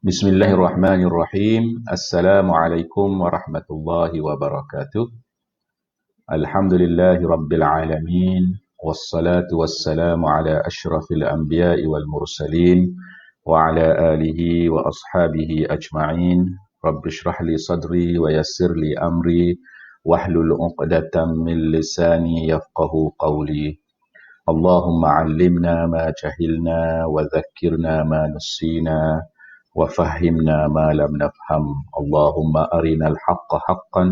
Bismillahirrahmanirrahim. Assalamualaikum warahmatullahi wabarakatuh. Alhamdulillahi rabbil alamin. Wassalatu wassalamu ala ashrafil anbiya'i wal mursalin wa ala alihi wa ashabihi ajma'in. Rabbi shrah li sadri wa yassir li amri wahlul 'uqdatam min lisani yafqahu qawli. Allahumma 'allimna ma jahilna wa dhakkirna ma nussina وفهمنا ما لم نفهم اللهم أرنا الحق حقا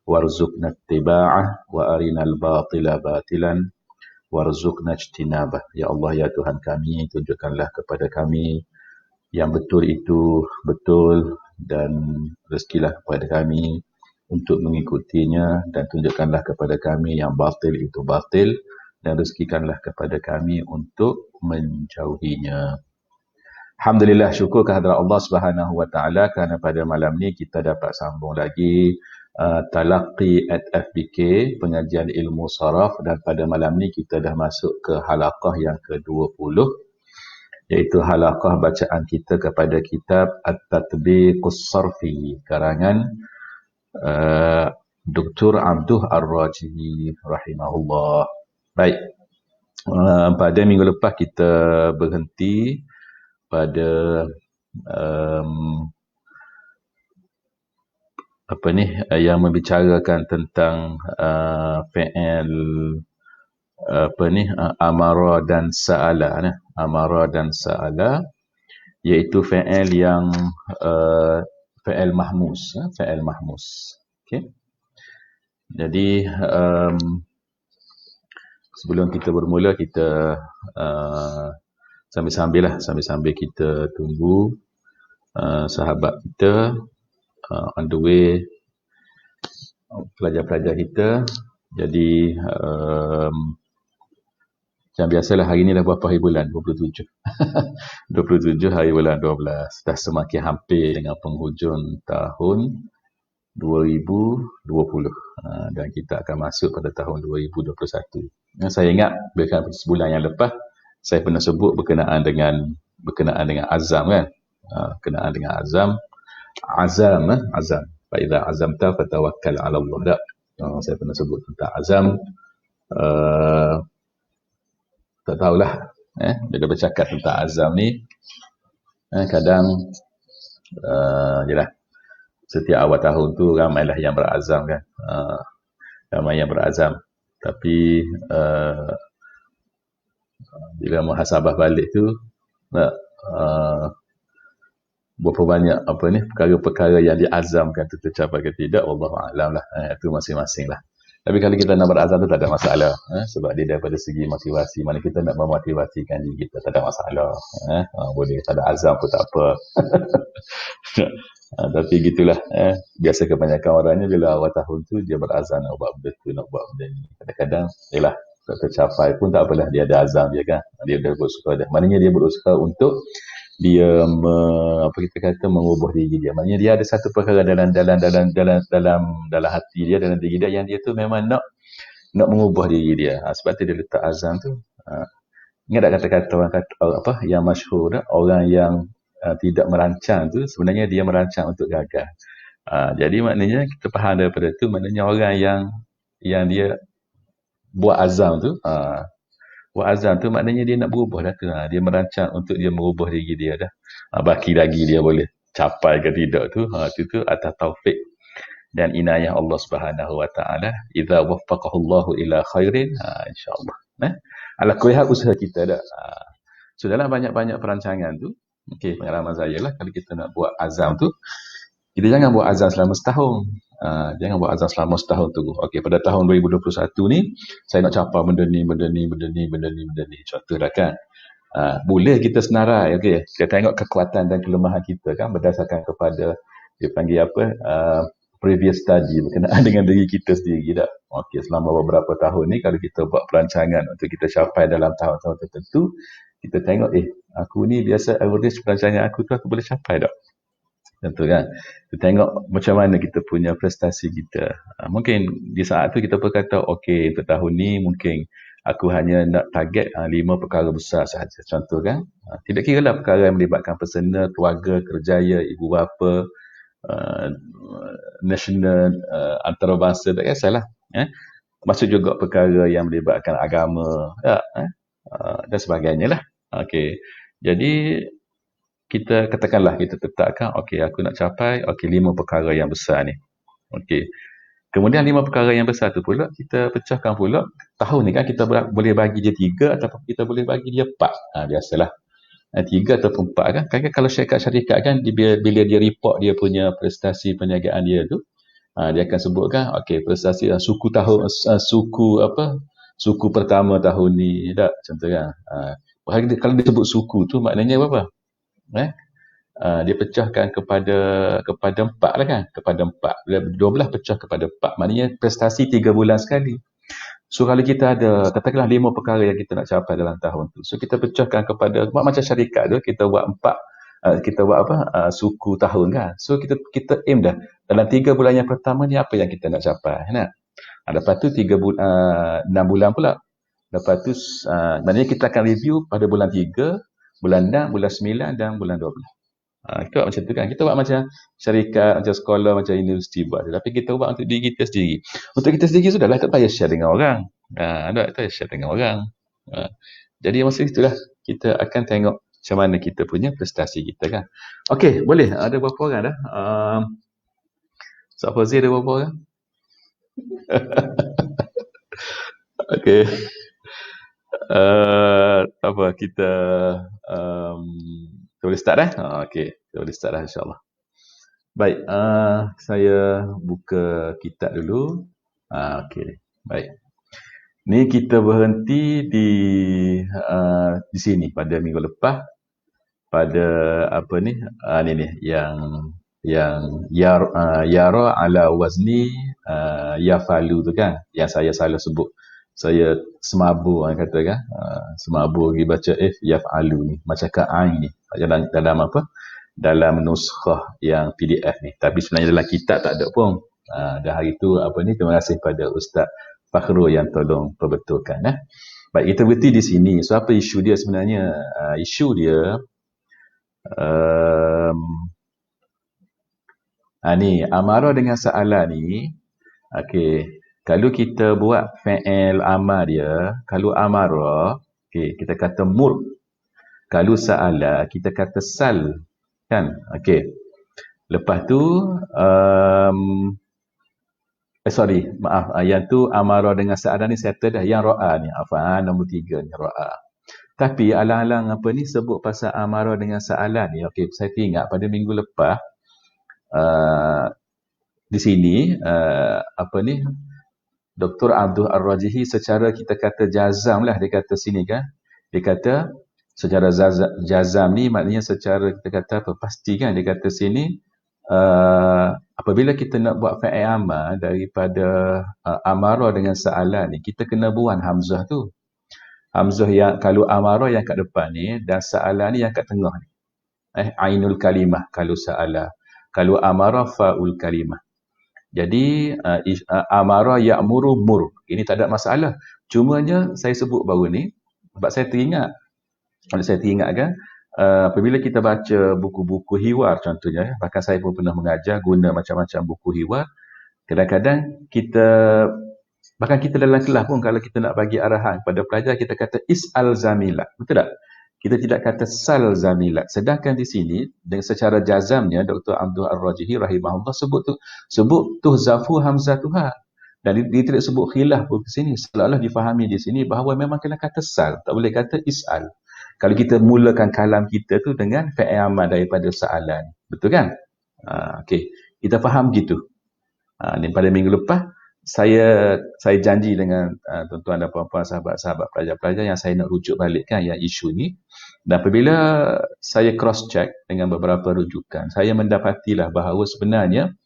وارزقنا اتباعه وأرنا الباطل باطلا وارزقنا اجتنابه. Ya Allah, ya Tuhan kami, tunjukkanlah kepada kami yang betul itu betul dan rezekilah kepada kami untuk mengikutinya, dan tunjukkanlah kepada kami yang batil itu batil dan rezekikanlah kepada kami untuk menjauhinya. Alhamdulillah, syukur kehadrat Allah Subhanahu Wa Taala kerana pada malam ni kita dapat sambung lagi Talaqi at FBK, pengajian ilmu saraf, dan pada malam ni kita dah masuk ke halaqah yang ke-20, iaitu halaqah bacaan kita kepada kitab At-Tatbiqus Sarfi karangan Dr. Abduh Ar-Rajihi rahimahullah. Baik, pada minggu lepas kita berhenti pada yang membicarakan tentang fi'il amara dan sa'ala, amara dan sa'ala, iaitu fi'il yang fi'il mahmus, fi'il mahmus. Okey. Jadi sebelum kita bermula, kita sambil kita tunggu sahabat kita on the way, pelajar-pelajar kita. Jadi macam biasalah, hari ni dah berapa hari bulan? 27 27 hari bulan 12, dah semakin hampir dengan penghujung tahun 2020, dan kita akan masuk pada tahun 2021. Saya ingat sebulan yang lepas saya pernah sebut berkenaan dengan azam, kan? Berkenaan dengan azam. Fa idza azamta fatawakkal 'ala Allah. Saya pernah sebut tentang azam. Tak tahulah, bila bercakap tentang azam ni, kadang jelah setiap awal tahun tu ramailah yang berazam, kan? Ramai yang berazam. Tapi bila muhasabah balik tu, berapa banyak perkara-perkara yang diazamkan tu tercapai ke tidak, wallahu a'lam lah. Itu masing-masing lah. Tapi kalau kita nak berazam tu tak ada masalah, sebab dia daripada segi motivasi, mana kita nak memotivasikan diri kita, tak ada masalah. Boleh tak ada azam pun tak apa. Tapi gitulah, biasa kebanyakan orangnya bila awal tahun tu dia berazam nak buat benda tu, nak buat benda ni. Kadang-kadang yalah, tak tercapai pun tak apalah, dia ada azam dia, kan? Dia berusaha dah. Maknanya dia berusaha untuk dia mengubah diri dia. Maknanya dia ada satu perkara dalam hati dia, dalam diri dia, yang dia tu memang nak mengubah diri dia. Sebab tu dia letak azam tu. Ingat tak kata-kata orang kata yang masyhur, orang yang tidak merancang tu sebenarnya dia merancang untuk gagal. Jadi maknanya kita faham daripada tu, maknanya orang yang dia buat azam tu, maknanya dia nak berubah dah tu. Dia merancang untuk dia merubah diri dia dah. Baki lagi dia boleh capai ke tidak tu, itu atas taufik dan inayah Allah Subhanahu Wa Taala. Idza waffaqahu Allah ila khairin, insya-Allah. Ala kulli hal usaha kita dah. Sudahlah banyak-banyak perancangan tu. Okey, pengalaman saya lah, kalau kita nak buat azam tu, kita jangan buat azam selama setahun. Jangan buat azam selama setahun tu. Okey, pada tahun 2021 ni saya nak capai benda ni. Contohlah, kan. Boleh kita senarai, okey. Kita tengok kekuatan dan kelemahan kita, kan, berdasarkan kepada dia panggil previous study berkenaan dengan diri kita sendiri dah. Okey, selama beberapa tahun ni kalau kita buat perancangan untuk kita capai dalam tahun-tahun tertentu, kita tengok aku ni biasa average perancangan aku tu aku boleh capai tak? Tentu, kan. Kita tengok macam mana kita punya prestasi kita. Mungkin di saat tu kita berkata, okey, untuk tahun ni mungkin Aku hanya nak target 5 perkara besar sahaja. Contoh kan. Tidak kira lah perkara yang melibatkan personal, keluarga, kerjaya, ibu bapa, uh, national, antarabangsa, tak kisahlah. Masuk juga perkara yang melibatkan agama, dan sebagainya lah. Okey. Jadi kita katakanlah kita tetapkan, okey aku nak capai 5 perkara yang besar ni. Okey. Kemudian 5 perkara yang besar tu pula kita pecahkan pula. Tahun ni kan kita boleh bagi dia 3 ataupun kita boleh bagi dia 4. Biasalah. 3 ataupun 4 kan. Kan kalau syarikat kan bila dia report dia punya prestasi perniagaan dia tu, dia akan sebutkan okey prestasi suku pertama tahun ni tak contoh kan. Kalau dia sebut suku tu maknanya apa? Dia pecahkan kepada 4 lah kan, kepada 4. 12 pecah kepada 4, maknanya prestasi 3 bulan sekali. So kalau kita ada katakanlah 5 perkara yang kita nak capai dalam tahun tu, so kita pecahkan kepada macam syarikat tu, kita buat 4, kita buat suku tahun kan. So kita aim dah dalam 3 bulan yang pertama ni apa yang kita nak capai kan. Lepas tu 6 bulan pula. Lepas tu maknanya kita akan review pada bulan 3, bulan 6, bulan 9 dan bulan 12. Kita buat macam tu kan. Kita buat macam syarikat, macam sekolah, macam universiti buat. Tapi kita buat untuk diri kita sendiri. Untuk kita sendiri sudahlah, tak payah share dengan orang. Tak payah share dengan orang. Jadi masa itulah kita akan tengok macam mana kita punya prestasi kita kan. Okey, boleh. Ada berapa orang dah? Ustaz Fauzi ada berapa orang? Okey. Apa kita boleh start dah? Okey, kita boleh start dah insya-Allah. Baik, saya buka kitab dulu. Okey, baik. Ni kita berhenti di sini pada minggu lepas. Pada apa ni? Ni yang yara ala wazni yafalu tu kan, yang saya salah sebut. Saya semabu orang kata kan. Semabu lagi baca yafalu ni. Macam ain ni. Dalam apa? Dalam nuskhah yang PDF ni. Tapi sebenarnya dalam kitab tak ada pun. Dan hari tu apa ni, terima kasih pada Ustaz Fakhrul yang tolong perbetulkan. Baik, kita berhenti di sini. So apa isu dia sebenarnya? Isu dia ni amarah dengan sa'ala ni. Okey, kalau kita buat fi'il amar dia, kalau amarah, okey, kita kata mur. Kalau sa'ala, kita kata sal. Kan? Okey. Lepas tu, maaf. Yang tu amarah dengan sa'ala ni settle dah. Yang ra'a ni. Nombor 3 ni ra'a. Tapi alang-alang apa ni sebut pasal amarah dengan sa'ala ni. Okey, saya ingat pada minggu lepas, di sini, Dr. Abdul Ar-Rajihi secara kita kata jazam lah. Dia kata sini kan. Dia kata secara jazam ni maknanya secara kita kata apa, pasti kan. Dia kata sini apabila kita nak buat fi'il amal daripada amarah dengan sa'ala ni, kita kena buang hamzah tu. Hamzah yang kalau amarah yang kat depan ni dan sa'ala ni yang kat tengah ni. Ainul kalimah kalau sa'ala. Kalau amarah fa'ul kalimah. Jadi amarah ya'muru mur. Ini tak ada masalah. Cumanya saya sebut baru ni sebab saya teringat. Kalau saya teringat kan, apabila kita baca buku-buku hiwar contohnya, bahkan saya pun pernah mengajar guna macam-macam buku hiwar. Kadang-kadang bahkan kita dalam kelas pun kalau kita nak bagi arahan kepada pelajar, kita kata is'al zamilat. Betul tak? Kita tidak kata sal zamilat. Sedangkan di sini dengan secara jazamnya Dr. Abdul Ar-Rajihi rahimahullah sebut tuhzafu hamzatuha. Dan dia tidak sebut khilaf pun di sini. Seolah-olah difahami di sini bahawa memang kena kata sal, tak boleh kata is'al. Kalau kita mulakan kalam kita tu dengan fi'il amal daripada sa'alan. Betul kan? Okey, kita faham gitu. Ni pada minggu lepas saya janji dengan tuan-tuan dan puan-puan, sahabat-sahabat pelajar-pelajar yang saya nak rujuk balikkan yang isu ni. Dan apabila saya cross check dengan beberapa rujukan, saya mendapatilah bahawa sebenarnya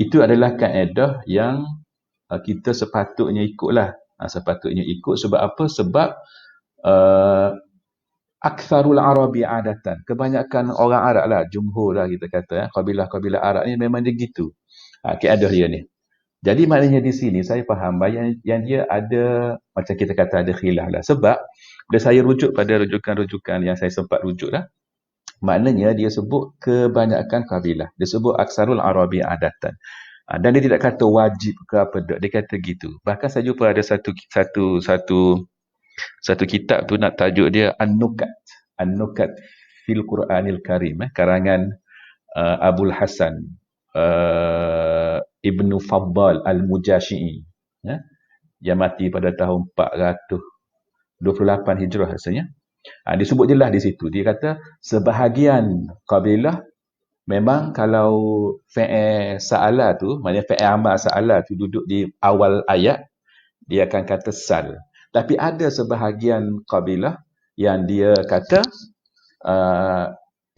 itu adalah kaedah yang kita sepatutnya ikutlah. Sepatutnya ikut sebab apa? Sebab aktsarul arabi adatan, kebanyakan orang Arab lah, jumhur lah kita kata, kabilah-kabilah Arab ni memang dia gitu. Kaedah dia ni. Jadi maknanya di sini saya faham yang dia ada, macam kita kata ada khilaf lah. Sebab bila saya rujuk pada rujukan-rujukan yang saya sempat rujuk lah, maknanya dia sebut kebanyakan kabilah. Dia sebut aksarul Arabi adatan. Dan dia tidak kata wajib ke apa tak. Dia kata gitu. Bahkan saya jumpa ada satu kitab tu nak tajuk dia An-Nukat. An-Nukat fil Quranil Karim. Karangan Abul Hasan Ibnu Faddal Al-Mujashi'i. Ya, yang mati pada tahun 428 Hijrah rasanya. Disebut jelas di situ. Dia kata sebahagian kabilah memang kalau fi'il sa'ala tu, maknanya fi'il amal sa'ala tu duduk di awal ayat, dia akan kata sal. Tapi ada sebahagian kabilah yang dia kata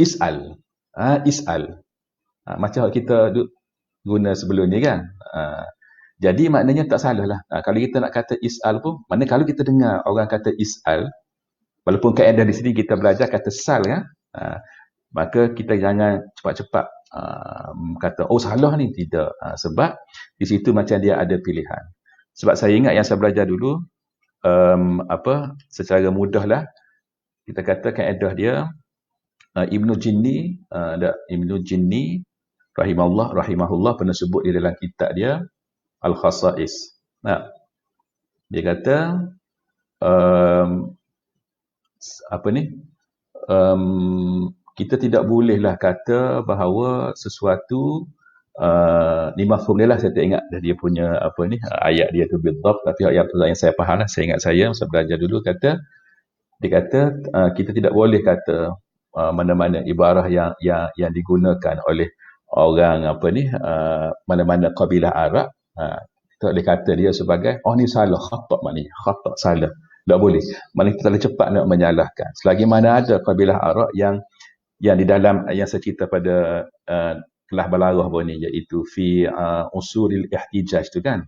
is'al. Is'al. Macam kita guna sebelum ni kan. Jadi maknanya tak salah lah. Kalau kita nak kata is'al pun, maknanya kalau kita dengar orang kata is'al, walaupun kaedah di sini kita belajar kata sal kan, maka kita jangan cepat-cepat kata oh salah ni, tidak. Sebab di situ macam dia ada pilihan. Sebab saya ingat yang saya belajar dulu, secara mudah lah kita kata kaedah dia, Ibnu Jinni rahimahullah pernah sebut di dalam kitab dia Al-Khasa'is. Dia kata kita tidak bolehlah kata bahawa sesuatu ni mafhum dia lah, saya tak ingat dia punya ayat dia tu bidhab, tapi yang saya faham lah, saya ingat saya masa belajar dulu dia kata kita tidak boleh kata mana-mana ibarah yang digunakan oleh orang mana-mana kabilah Arab, kita boleh kata dia sebagai ni salah, khata', maknanya khata', salah. Tak boleh. Maknanya kita terlalu cepat nak menyalahkan. Selagi mana ada kabilah Arab yang di dalam yang saya cerita pada kelas balarah pun ni, iaitu fi usulil ihtijaj tu kan,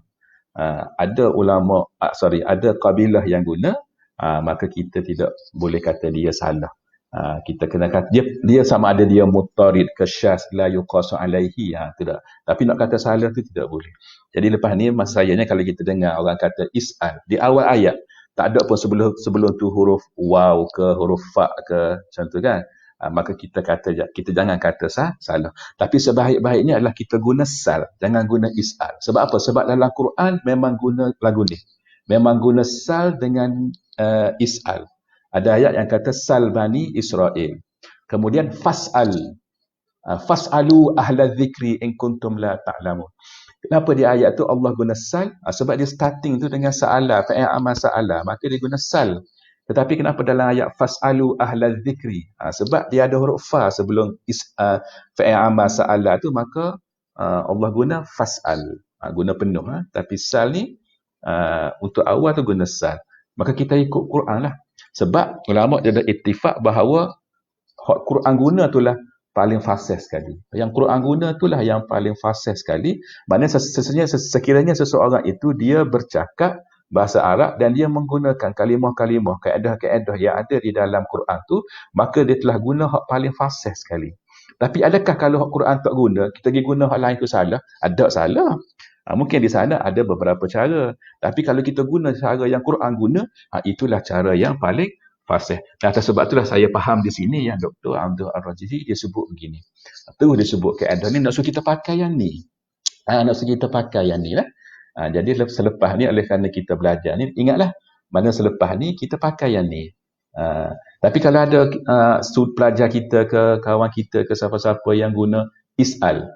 ada ulama, ada kabilah yang guna, maka kita tidak boleh kata dia salah. Kita kena kata dia sama ada dia mutarid ke syaz la yuqasu alaihi, tidak. Tapi nak kata salah tu tidak boleh. Jadi lepas ni masayanya kalau kita dengar orang kata is'al di awal ayat, tak ada pun sebelum tu huruf waw ke huruf fa ke macam tu kan, maka kita jangan kata salah. Tapi sebaik-baiknya adalah kita guna sal, jangan guna is'al. Sebab apa? Sebab dalam Quran memang guna lagu ni, memang guna sal dengan is'al. Ada ayat yang kata sal bani Israel. Kemudian fas'alu ahla dzikri in kuntum la ta'lamun. Kenapa di ayat tu Allah guna sal? Sebab dia starting tu dengan sa'ala, fa'il amal sa'ala, maka dia guna sal. Tetapi kenapa dalam ayat fas'alu ahla dzikri? Sebab dia ada huruf fa sebelum fa'il amal sa'ala tu, maka Allah guna fas'al, guna penuh. Tapi sal ni untuk awal tu guna sal. Maka kita ikut Quran lah. Sebab ulama' dia ada ittifaq bahawa Quran guna itulah paling fasih sekali. Yang Quran guna itulah yang paling fasih sekali. Maknanya sekiranya seseorang itu dia bercakap bahasa Arab dan dia menggunakan kalimah-kalimah, kaedah-kaedah yang ada di dalam Quran tu, maka dia telah guna hak paling fasih sekali. Tapi adakah kalau hak Quran tak guna, kita pergi guna hak lain tu salah? Ada salah. Mungkin di sana ada beberapa cara. Tapi kalau kita guna cara yang Quran guna, itulah cara yang paling fasih. Atas sebab itulah saya faham di sini yang Dr. Abdul Ar-Rajizi dia sebut begini. Tu dia sebut kaedah ni nak suruh kita pakai yang ni. Nak suruh kita pakai yang ni lah. Jadi selepas ni oleh kerana kita belajar ni, ingatlah mana selepas ni kita pakai yang ni. Tapi kalau ada pelajar kita ke kawan kita ke siapa-siapa yang guna is'al.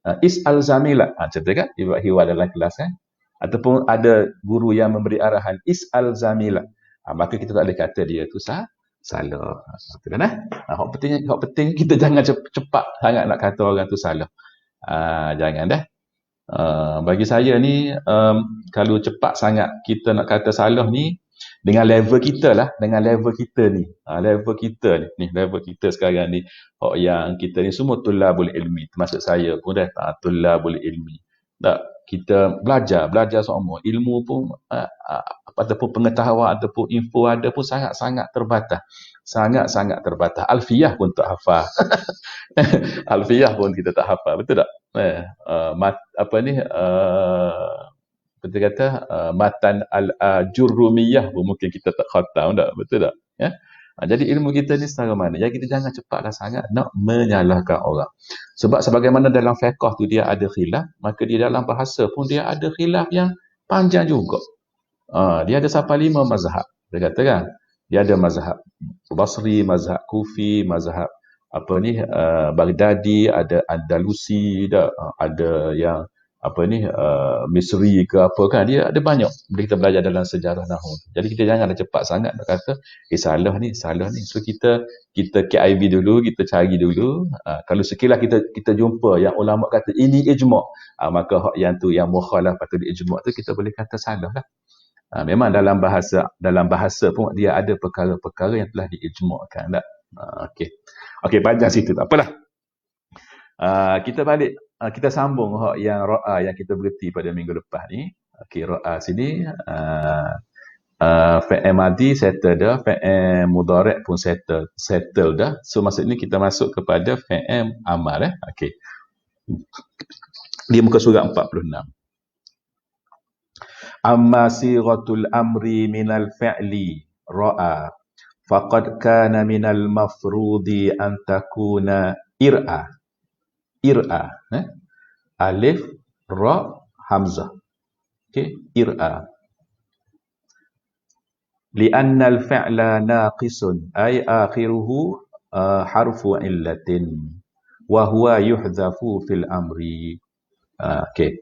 Is'al zamila. Contoh kan? Dia buat hiwar dalam kelas kan? Ataupun ada guru yang memberi arahan is'al zamila. Maka kita tak boleh kata dia tu salah. Betul kan? Hak penting kita jangan cepat sangat nak kata orang tu salah. Jangan dah. Bagi saya ni, kalau cepat sangat kita nak kata salah ni, dengan level kita lah, dengan level kita ni. Level kita ni, level kita sekarang ni, yang kita ni semua tulabul ilmi, termasuk saya pun dah tulabul ilmi. Tak, kita belajar semua. Ilmu pun ataupun pengetahuan ataupun info ada pun sangat-sangat terbatas. Sangat-sangat terbatas. Alfiyah pun tak hafal. Alfiyah pun kita tak hafal. Betul tak? Betul kata matan al-jurrumiyah pun mungkin kita tak khatam tak? Betul tak? Ya? Jadi ilmu kita ni setara mana? Jadi kita jangan cepatlah sangat nak menyalahkan orang. Sebab sebagaimana dalam fiqh tu dia ada khilaf, maka di dalam bahasa pun dia ada khilaf yang panjang juga. Dia ada sampai 5 mazhab. Dia kata kan? Dia ada mazhab Basri, mazhab Kufi, mazhab Baghdadi, ada Andalusi, ada yang Misri ke apa kan, dia ada banyak. Boleh kita belajar dalam sejarah nahwu. Jadi kita janganlah cepat sangat nak kata salah ni. So kita KIV dulu, kita cari dulu. Kalau sekilas kita jumpa yang ulama kata ini ijma', maka hak yang tu yang mukhalaf patut ijma' tu kita boleh kata salah lah. Memang dalam bahasa pun dia ada perkara-perkara yang telah diijma'kan tak? Okey, panjang situ tak apalah. Kita balik, kita sambung yang ra'a yang kita berhenti pada minggu lepas ni. Okey, ra'a sini fi'il madi settle dah, fi'il mudhari' pun settle dah. So maksudnya kita masuk kepada fi'il amal. Okey. Di muka surat 46. Amma sighatul amri minal fi'li ra'a faqad kana minal mafrudi an takuna ir'a. Alif, ra, hamzah. Okey, ir'a. Li'anna al-fi'la naqisun ay akhiruhu harfu illatin wa huwa yuhdhafu fil amri. Okey.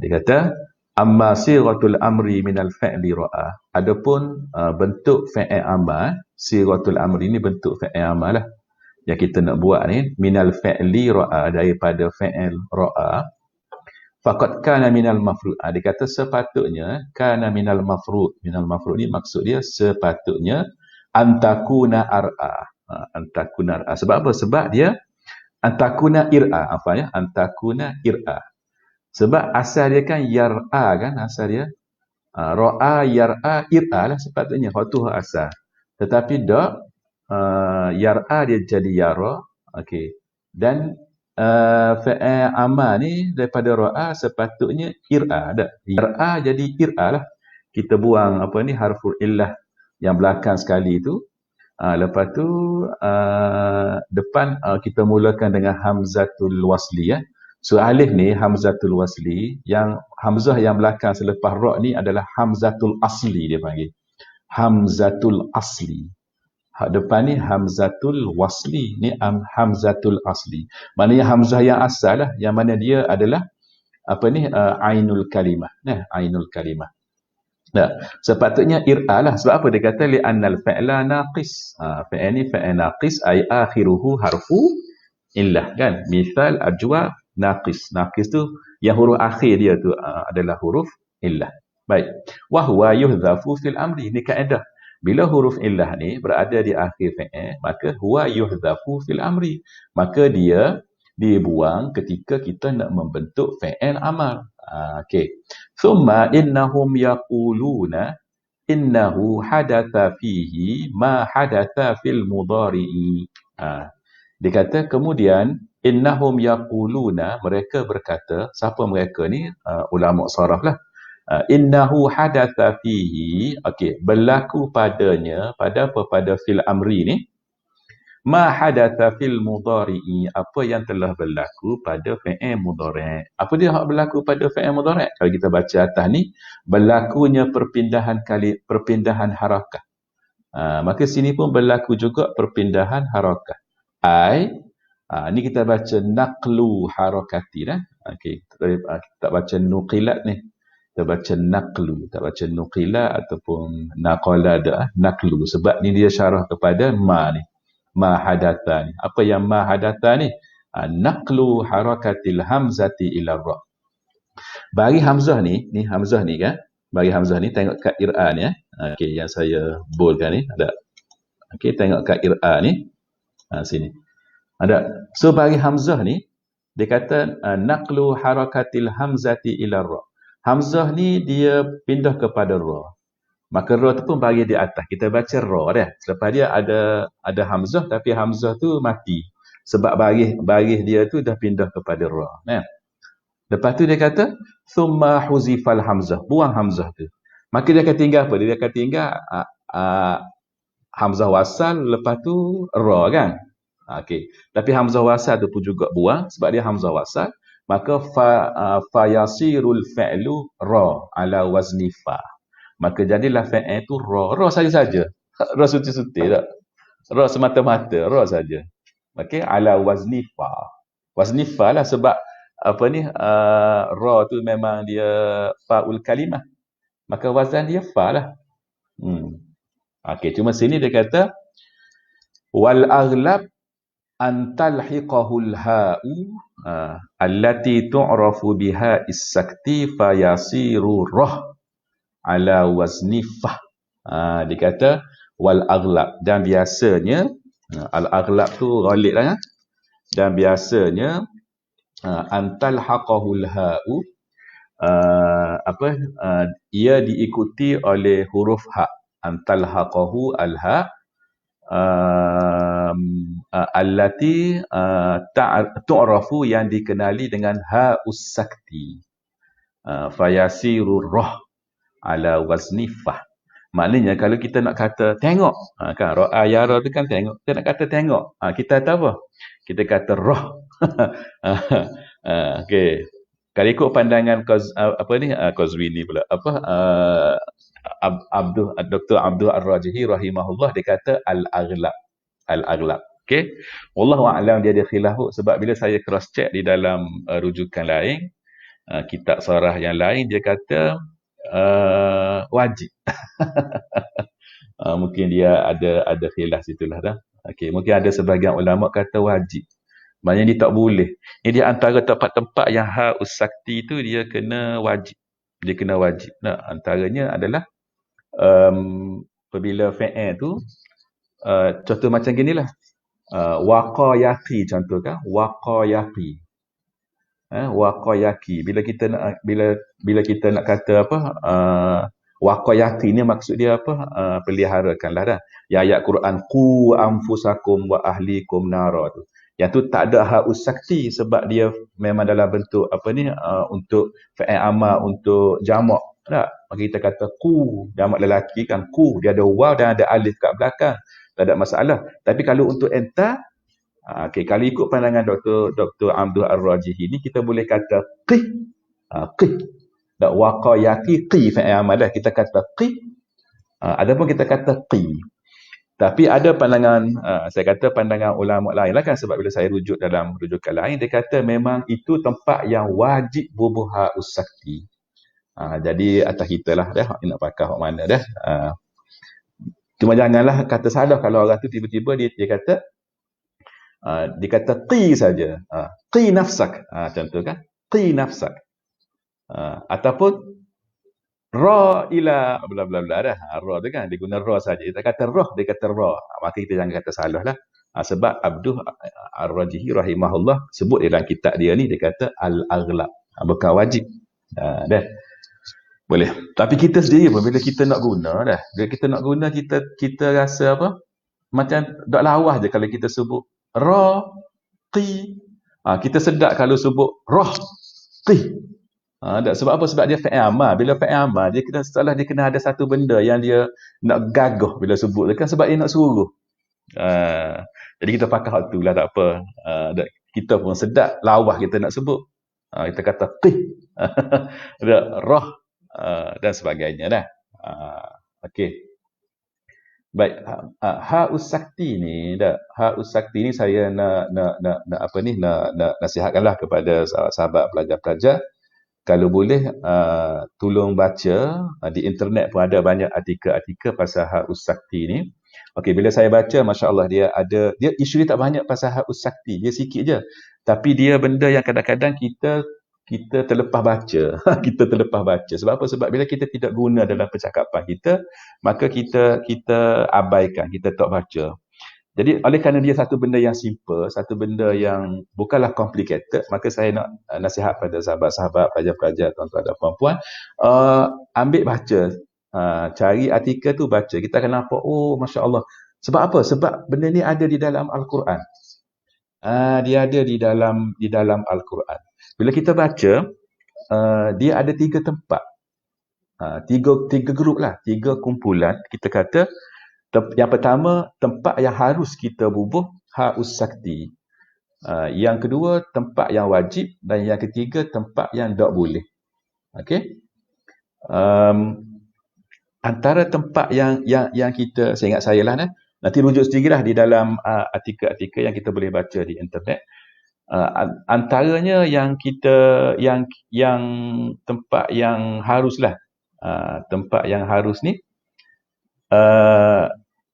Dia kata amma sighatul amri minal fi'li ra'a. Adapun bentuk fi'il amal, sighatul amri ni bentuk fi'il amal lah yang kita nak buat ni, minal fi'li ra'a, daripada fi'il ra'a. Faqad kana minal mafrud. Dia kata sepatutnya kana minal mafrud. Minal mafrud ni maksud dia sepatutnya antakuna ar'a. Antakuna ar'a. Sebab apa? Sebab dia antakuna ir'a. Apa ya? Antakuna ir'a. Sebab asal dia kan yar'a kan, asal dia ra'a, yar'a, ir'a lah sepatutnya. Itu asal. Tetapi dak, yar'a dia jadi yara. Okey. Dan fi'il amal ni daripada ra'a sepatutnya ir'a. Yar'a jadi ir'a lah. Kita buang harful illah yang belakang sekali tu. Lepas tu depan kita mulakan dengan hamzatul wasli ya. So alif ni hamzatul wasli, yang hamzah yang belakang selepas ra ni adalah hamzatul asli dia panggil. Hamzatul asli. Hak depan ni hamzatul wasli, ni hamzatul asli. Maknanya hamzah yang asal lah, yang mana dia adalah ainul kalimah. Nah, ainul kalimah. Nah, sepatutnya ir'a lah. Sebab apa dia kata li'annal fi'la naqis. Fi'il ni fi'il naqis ay akhiruhu harfu illah kan. Misal ajwa naqis. Naqis tu yang huruf akhir dia tu adalah huruf illah. Baik. Wa huwa yuhdhafu fil amri. Ni kaedah. Bila huruf illah ni berada di akhir fi'il, maka huwa yuhdhafu fil amri. Maka dia dibuang ketika kita nak membentuk fi'il amal. Okey. Thumma innahum yaquluna innahu hadatha fihi ma hadatha fil mudhari'i. Dia kata kemudian innahum yaquluna, mereka berkata, siapa mereka ni? Ulama saraf lah. Innahu hadatha fihi, okey, berlaku padanya, pada fil amri ni, ma hadatha fil mudhari'i, apa yang telah berlaku pada fi'il mudhari'. Apa dia hak berlaku pada fi'il mudhari'? Kalau kita baca atas ni, berlakunya perpindahan harakah. Maka sini pun berlaku juga perpindahan harakah. Ni kita baca naqlu harakati dah. Okey, kita baca nuqilat ni. Kita baca naqlu, tak baca nuqila ataupun naqala dah, naqlu. Sebab ni dia syarah kepada ma ni. Ma hadatha ni. Apa yang ma hadatha ni? Naqlu harakatil hamzati ila ra. Bagi hamzah ni hamzah ni kan. Bagi hamzah ni tengok kat ir'a ni Okey, yang saya boldkan ni ada. Okey, tengok kat ir'a ni. Sini. Ada. So bagi hamzah ni Dia kata naqlu harakatil hamzati ila ra. Hamzah ni dia pindah kepada ra. Maka ra tu pun baris di atas. Kita baca ra dah. Selepas dia ada hamzah tapi hamzah tu mati. Sebab baris dia tu dah pindah kepada ra. Nah. Lepas tu dia kata thumma huzifal hamzah. Buang hamzah tu. Maka dia akan tinggal apa? Dia akan tinggal hamzah wasal lepas tu ra kan. Okey. Tapi hamzah wasal tu pun juga buang sebab dia hamzah wasal. Maka fa yasirul fi'lu ra ala wazni fa. Maka jadilah fi'il tu ra. Ra saja-saja. Ra suti-suti tak? Ra semata-mata, ra saja. Okey, ala wazni fa. Wazni fa lah sebab apa ni ra tu memang dia faul kalimah. Maka wazan dia fa lah. Okey, cuma sini dia kata wal aghlab an talhiqahul ha'u allati tu'rafu biha is-sakti fa yasiru rah ala wazni fa. Dia kata wal aghlab, dan biasanya al aghlab tu ghalib lah ya. Dan biasanya antal haqahul ha'u ia diikuti oleh huruf ha. Antal haqahu al ha allati tu'rafu, yang dikenali dengan ha'us sakti, fayasiru rah ala wazni fa. Maknanya kalau kita nak kata tengok, kan ra'a yara tu kan tengok. Kita nak kata tengok, kita kata apa? Kita kata rah. Okey. Kalau ikut pandangan Qazwini pula, Dr. Abdul Ar-Rajihi rahimahullah, dia kata al-aghlab. Al-aghlab. Okey. Wallahu a'lam, dia ada khilaf sebab bila saya cross check di dalam rujukan lain, kitab sarah yang lain, dia kata wajib. Mungkin dia ada khilaf situlah dah. Okey, mungkin ada sebahagian ulama kata wajib. Maknanya dia tak boleh. Ini dia antara tempat-tempat yang ha'us sakti tu dia kena wajib. Dia kena wajib. Nah, antaranya adalah apabila fi'il tu contoh macam ginilah. Waqa yaqi contoh kan? Waqa yaqi. Waqayaki, bila kita nak kata apa waqayaki ni maksud dia apa, peliharakanlah dah. Ya ayat Quran qu anfusakum wa ahlikum nara tu, yang tu tak ada ha'us sakti sebab dia memang dalam bentuk apa ni untuk fa'il amal, untuk jamak tak. Maka kita kata qu, jamak lelaki kan, qu dia ada waw dan ada alif kat belakang, tak ada masalah. Tapi kalau untuk enta, okey, kalau ikut pandangan Dr. Abdul Ar-Rajihi ni, kita boleh kata qi. Qi. Tak waqayaki qi fa'il amal dah. Kita kata qi. Adapun kita kata qi. Tapi ada pandangan, saya kata pandangan ulama lain lah kan, sebab bila saya rujuk dalam rujukan lain, dia kata memang itu tempat yang wajib bubuh ha'us sakti. Jadi atas kita lah dah, nak pakai hak mana dah. Cuma janganlah kata salah kalau orang tu tiba-tiba dia kata dia kata qi saja. Qi nafsak. Contoh kan? Qi nafsak. Ataupun ra ila bla bla bla dah. Ra tu kan dia guna ra saja. Dia tak kata rah, dia kata ra. Maka kita jangan kata salah lah. Sebab Abdul Ar-Rajihi rahimahullah sebut dalam kitab dia ni, dia kata al-aghlab. Bukan wajib. Dah. Boleh. Tapi kita sendiri pun bila kita nak guna dah. Bila kita nak guna, kita rasa apa? Macam tak lawas je kalau kita sebut ra, qi. Kita sedap kalau sebut rah, qi. Sebab apa? Sebab dia fa'il amal. Bila fa'il amal, dia kena ada satu benda yang dia nak gagah bila sebut. Kan sebab dia nak suruh. Jadi kita pakai hak tu lah, tak apa. Kita pun sedap, lawas kita nak sebut. Kita kata qi. Rah dan sebagainya dah. Okey. Baik, ha'us sakti ni saya nak nasihatkanlah kepada sahabat pelajar-pelajar, kalau boleh tolong baca, di internet pun ada banyak artikel-artikel pasal ha'us sakti ni. Okey, bila saya baca, masya-Allah, dia isu dia tak banyak pasal ha'us sakti, dia sikit je. Tapi dia benda yang kadang-kadang kita terlepas baca. Kita terlepas baca. Sebab apa? Sebab bila kita tidak guna dalam percakapan kita, maka kita abaikan, kita tak baca. Jadi oleh kerana dia satu benda yang simple, satu benda yang bukanlah complicated, maka saya nak nasihat pada sahabat-sahabat, pelajar-pelajar, tuan-tuan dan puan-puan, ambil baca, cari artikel tu baca. Kita akan nampak, oh Masya Allah. Sebab apa? Sebab benda ni ada di dalam Al-Quran. Dia ada di dalam Al-Quran. Bila kita baca, dia ada 3 tempat. Tiga grup lah, 3 kumpulan. Kita kata, yang pertama, tempat yang harus kita bubuh, Ha'us Sakti. Yang kedua, tempat yang wajib. Dan yang ketiga, tempat yang tak boleh. Okey. Antara tempat yang kita, saya ingat saya lah, nanti rujuk sendirilah di dalam artikel-artikel yang kita boleh baca di internet. Antaranya yang kita, yang tempat yang haruslah, tempat yang harus ni,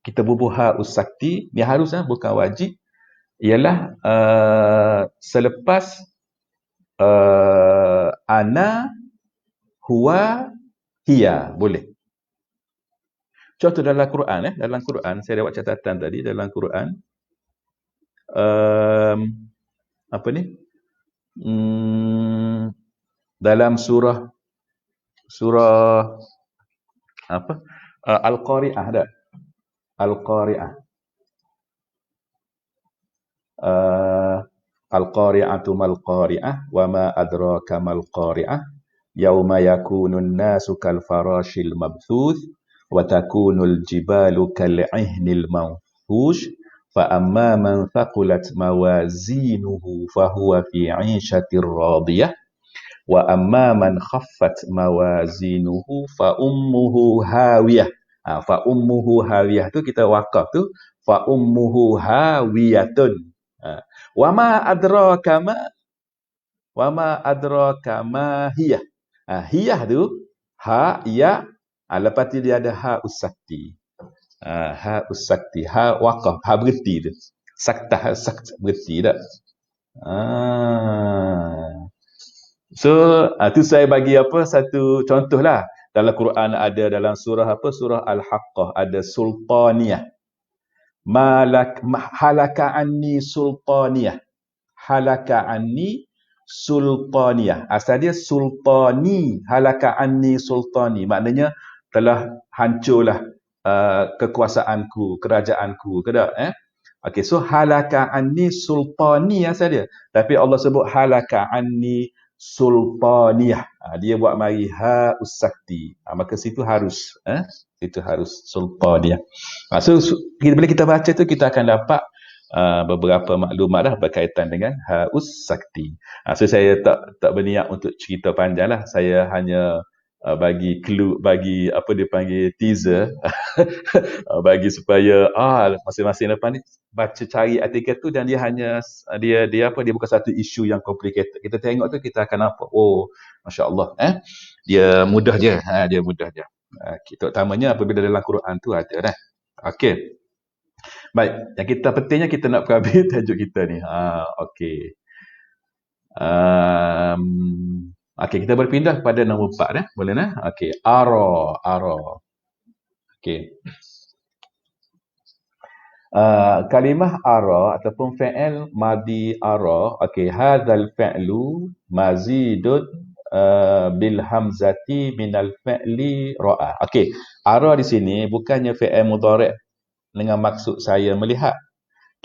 kita bubuh Ha'us Sakti, ni harus bukan wajib, ialah selepas ana, huwa, hiya, boleh. Contoh dalam Quran, dalam Quran, saya ada buat catatan tadi, dalam Quran, apa ni? Dalam surah apa? Al-Qari'ah dah. Al-Qari'ah. Al-Qari'atu mal-Qari'ah wa ma adraka mal-Qari'ah yauma yakunun nasu kal farashil mabthuth wa takunul jibalu kal'ihnil manfush fa amma man thaqulat mawazinuhu fa huwa fi 'ishatir radiyah wa amma man khaffat mawazinuhu fa ummuhu hawiyah. Fa ummuhu hawiyah tu kita wakaf tu, fa ummuhu hawiyatun. Wa ma adraka ma hiyah. Hiyah tu ha, ya, lepas tu dia ada Ha'us Sakti. Ha'us Sakti, ha wakaf, ha berhenti tu. Saktah, berhenti tak? So, tu saya bagi satu contoh lah. Dalam Quran ada, dalam surah surah Al-Haqqah ada sultaniyah. Halaka anni sultaniyah. Halaka anni sultaniyah. Asal dia sultani, halaka anni sultani. Maknanya telah hancurlah kekuasaanku, kerajaanku. Ke tak? Okey, so halaka anni sultani asal dia. Tapi Allah sebut halaka anni sultaniyah. Dia buat mari Ha'us Sakti. Maka situ harus, itu harus sultaniyah. So bila kita baca tu kita akan dapat beberapa maklumat dah berkaitan dengan Ha'us Sakti. So saya tak berniat untuk cerita panjang lah. Saya hanya bagi clue, bagi apa dia panggil teaser bagi supaya masing-masing depan ni baca, cari artikel tu, dan dia hanya dia bukan satu isu yang complicated. Kita tengok tu kita akan nampak, oh Masya Allah, dia mudah je, dia mudah je. Terutamanya apabila dalam Quran tu ada dah. Okey. Baik, yang kita pentingnya kita nak perhabis tajuk kita ni. Okey. Okey, kita berpindah kepada nombor 4 boleh nah? Okey, ara. Okey. Kalimah ara ataupun fi'il madi ara. Okey, hadzal fi'lu mazidun bil hamzati minal fi'li ra'a. Okey, ara di sini bukannya fi'il mudhari' dengan maksud saya melihat.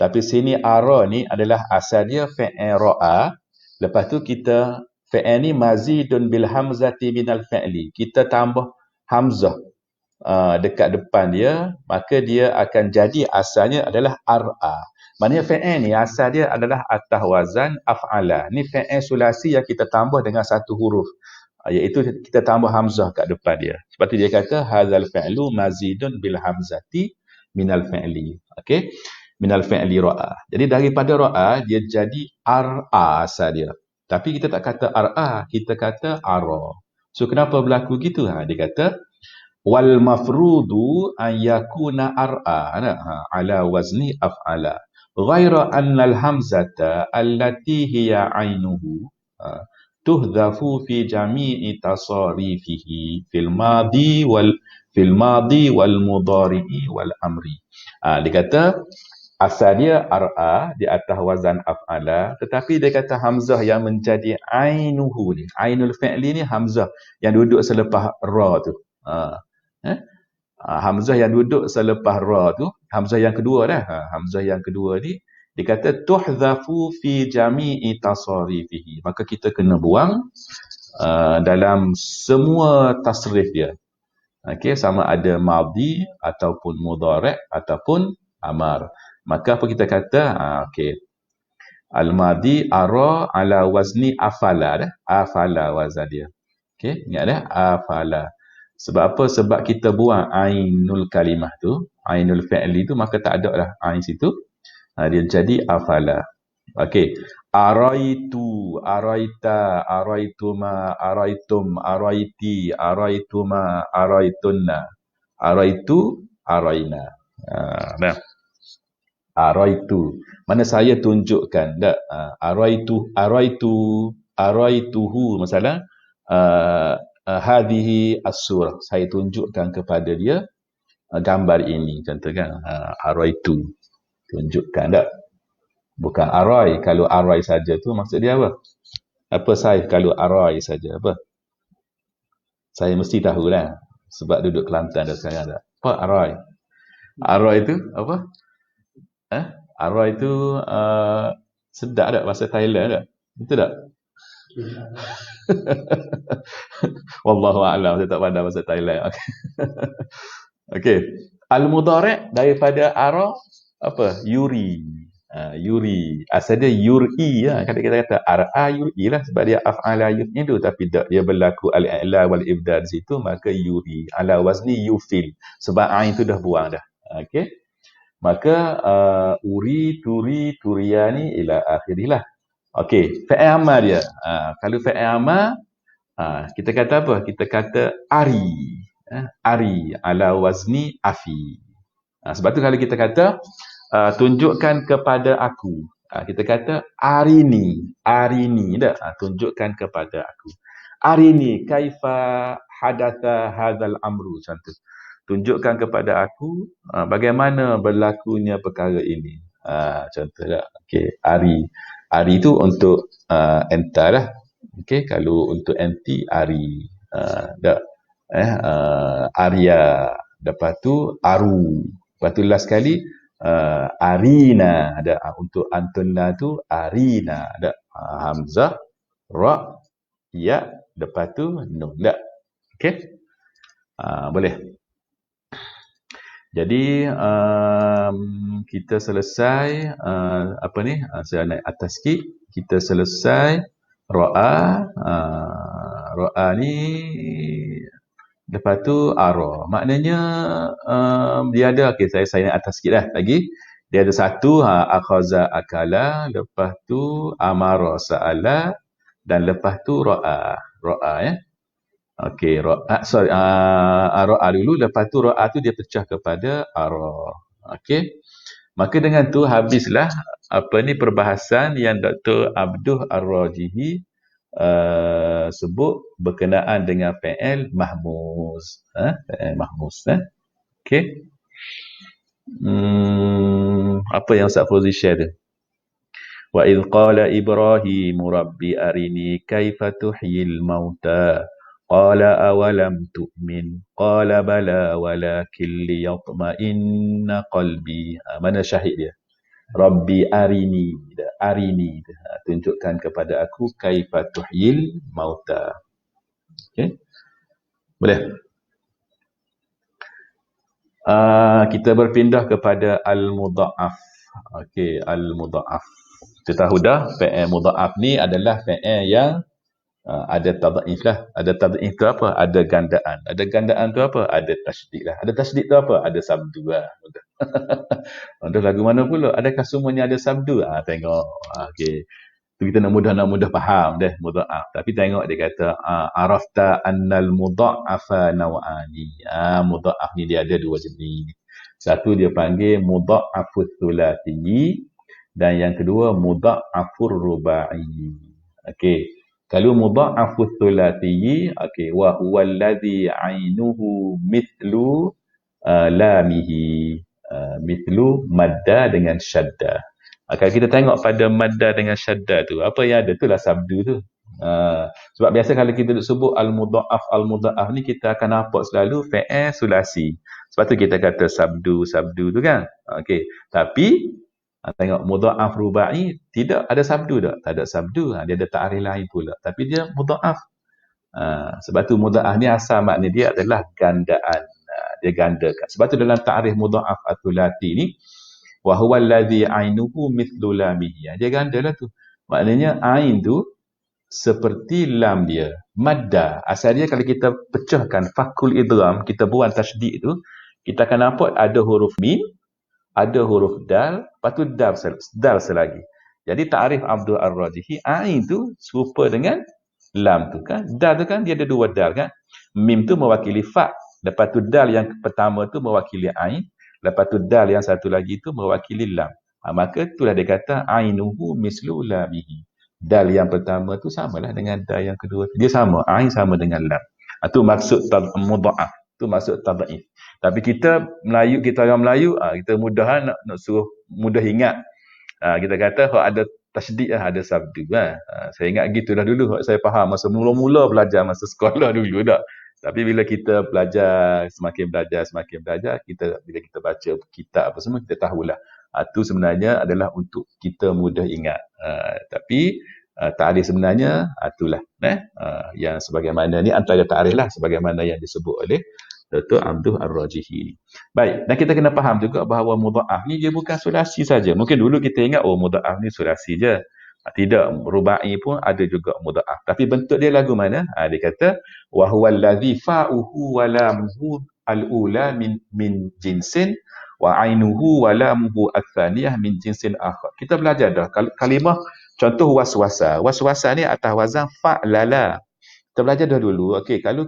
Tapi sini ara ni adalah asal dia fi'il ra'a. Lepas tu kita fi'il ni mazidun bil hamzati minal fi'li. Kita tambah hamzah dekat depan dia, maka dia akan jadi asalnya adalah ar'a. Maknanya fi'il ni asal dia adalah atas wazan af'ala. Ni fi'il sulasi yang kita tambah dengan satu huruf, iaitu kita tambah hamzah kat depan dia. Sebab tu dia kata hadzal fi'lu mazidun bil hamzati minal fi'li. Okey, minal fi'li ra'a. Jadi daripada ra'a dia jadi ar'a asal dia. Tapi kita tak kata ar'a, kita kata ara. So kenapa berlaku gitu? Dia kata wal mafrudu an yakuna ar'a ala wazni af'ala ghaira anna al hamzata allati hiya ainuhu tuhdhafu fi jami'i tasarifihi fil madi wal mudhari'i wal amri. Dia kata asal dia ar'a di atas wazan af'ala, tetapi dia kata hamzah yang menjadi ainuhu ni, ainul fi'li ni hamzah yang duduk selepas ra tu. Hamzah yang duduk selepas ra tu, hamzah yang kedua dah. Hamzah yang kedua ni dikata tuhzafu fi jami'i tasarifihi. Maka kita kena buang dalam semua tasrif dia. Okey, sama ada madhi ataupun mudhari' ataupun amar. Maka apa kita kata? Okey. Al-madhi ara ala wazni afala dah. Afala wazan dia. Okey, ingat dah afala. Sebab apa? Sebab kita buang ainul kalimah tu, ainul fi'li tu, maka tak ada dah ain situ. Dia jadi afala. Okey. Araitu, araita, araituma, araitum, araiti, araituma, araitunna. Araitu, araina. Nah. Araitu. Mana saya tunjukkan. Tak? Araitu, araituhu. Masalah. Hadhihi as-surah. Saya tunjukkan kepada dia gambar ini. Contoh kan. Araitu. Tunjukkan tak? Bukan arai. Kalau arai saja tu maksud dia apa? Apa saya kalau arai saja? Apa? Saya mesti tahu lah. Sebab duduk Kelantan dah sekarang tak? Apa arai? Arai tu apa? Arai tu sedap tak bahasa Thailand tak? Betul tak? Wallahu a'lam, saya tak pandai bahasa Thailand. Okey. Al-mudhari' daripada ara apa? Yuri. Yuri. Asal dia yur'i lah. Kalau kita kata ar'a yur'i lah sebab dia af'ala yuf'il tu, tapi tak, dia berlaku al-i'la wal ibdal di situ, maka yuri ala wazni yufil. Sebab ain tu dah buang dah. Okey. Maka uri, turi, turiani ila akhirih lah. Okey, fi'il amal dia. Kalau fi'il amal kita kata apa? Kita kata ari. Ari ala wazni afi. Sebab tu kalau kita kata tunjukkan kepada aku. Kita kata arini. Arini dah. Tunjukkan kepada aku. Arini kaifa hadatha hadzal amru. Contoh. Tunjukkan kepada aku bagaimana berlakunya perkara ini. Contoh tak? Okey, ari. Ari tu untuk enta lah. Okey, kalau untuk enti ari. Tak. Arya. Lepas tu aru. Lepas tu last sekali arina. Ada untuk antunna tu arina. Ada hamzah, ra, ya, lepas tu nun. Tak. Okey. Boleh. Jadi kita selesai apa ni? Saya naik atas sikit. Kita selesai ra'a. Ra'a ni lepas tu ara. Maknanya dia ada, okey, saya naik atas sikit dah lagi. Dia ada satu akhaza akala, lepas tu amara sa'ala, dan lepas tu ra'a. Ra'a ya. Okey, ra'a dulu, lepas tu ra'a tu dia pecah kepada ara. Okey. Maka dengan tu habislah apa ni perbahasan yang Dr. Abduh Ar-Rajihi sebut berkenaan dengan fi'il mahmuz. Fi'il mahmuz. Okey. Apa yang Ustaz Fauzi share tu? Wa idh qala Ibrahim rabbi arini kaifa tuhyil mauta. Qala awalam tu'min. Qala bala walakin liyatma'inna qalbi. Mana syahid dia? Rabbi arini. Arini. Tunjukkan kepada aku kaifa tuhyil mauta. Okey. Boleh? Kita berpindah kepada al-mudha'af. Okey, al-mudha'af. Kita tahu dah fi'il mudha'af ni adalah fi'il yang ada tad'if lah. Ada tad'if tu apa? Ada gandaan. Ada gandaan tu apa? Ada tasydid lah. Ada tasydid tu apa? Ada sabdu lah. Ada lagu mana pula? Adakah semuanya ada sabdu? Tengok. Okey. Tu kita nak mudah faham deh mudha'af. Tapi tengok dia kata arafta annal mudha'afa naw'ani. Mudha'af ni dia ada dua jenis. Satu dia panggil mudha'afut thulathi dan yang kedua mudha'afur rubai. Okey. Kalau mudha'afut thulathi, okey, wa huwal ladzi 'ainuhu mithlu lamihi. Mithlu madda dengan syadda. Kalau kita tengok pada madda dengan syadda tu, apa yang ada tu lah sabdu tu. Sebab biasa kalau kita sebut al-mudha'af ni kita akan nampak selalu fi'il sulasi. Sebab tu kita kata sabdu tu kan. Okey. Tapi tengok mudha'af rubai tidak ada sabdu tak? Tak ada sabdu. Dia ada ta'rif lain pula. Tapi dia mudha'af. Sebab tu mudha'af ni asal makna dia adalah gandaan. Dia gandakan. Sebab tu dalam ta'rif mudha'af athulati ni wa huwa allazi 'ainuhu mithlu lamihi. Dia gandalah tu. Maknanya ain tu seperti lam dia. Madda. Asal dia kalau kita pecahkan fakul idgham, kita buang tasydid tu, kita akan nampak ada huruf mim, ada huruf dal, lepas tu dal selagi. Jadi ta'rif Abdul Ar-Rajihi, ain tu serupa dengan lam tu kan. Dal tu kan dia ada dua dal kan. Mim tu mewakili fa, lepas tu dal yang pertama tu mewakili ain, lepas tu dal yang satu lagi tu mewakili lam. Maka itulah dia kata ainuhu mislu lamihi. Dal yang pertama tu samalah dengan dal yang kedua. Dia sama, ain sama dengan lam. Itu maksud mudha'af. Itu maksud tad'if. Tapi kita orang Melayu, kita mudah nak suruh mudah ingat. Kita kata kalau ada tasydid ada sabdu. Saya ingat gitulah dulu saya faham masa mula-mula belajar masa sekolah dulu dah. Tapi bila kita semakin belajar, bila kita baca kitab apa semua, kita tahulah. Itu sebenarnya adalah untuk kita mudah ingat. Tapi ta'rif sebenarnya itulah. Yang sebagaimana ni antara ta'rif lah sebagaimana yang disebut oleh Dr. Abdul Ar-Rajihi. Baik, dan kita kena faham juga bahawa mudha'af ni dia bukan sulasi saja. Mungkin dulu kita ingat mudha'af ni sulasi je. Tidak, rubai pun ada juga mudha'af. Tapi bentuk dia lagu mana? Dia kata wa huwal ladzi fa'uhu wa lamuhu al-ula min jinsin wa 'ainuhu wa lamuhu ats-tsaniyah min jinsin akhar. Kita belajar dah kalimah contoh waswasa. Waswasa ni atas wazan fa'lala. Kita belajar dah dulu. Okey, kalau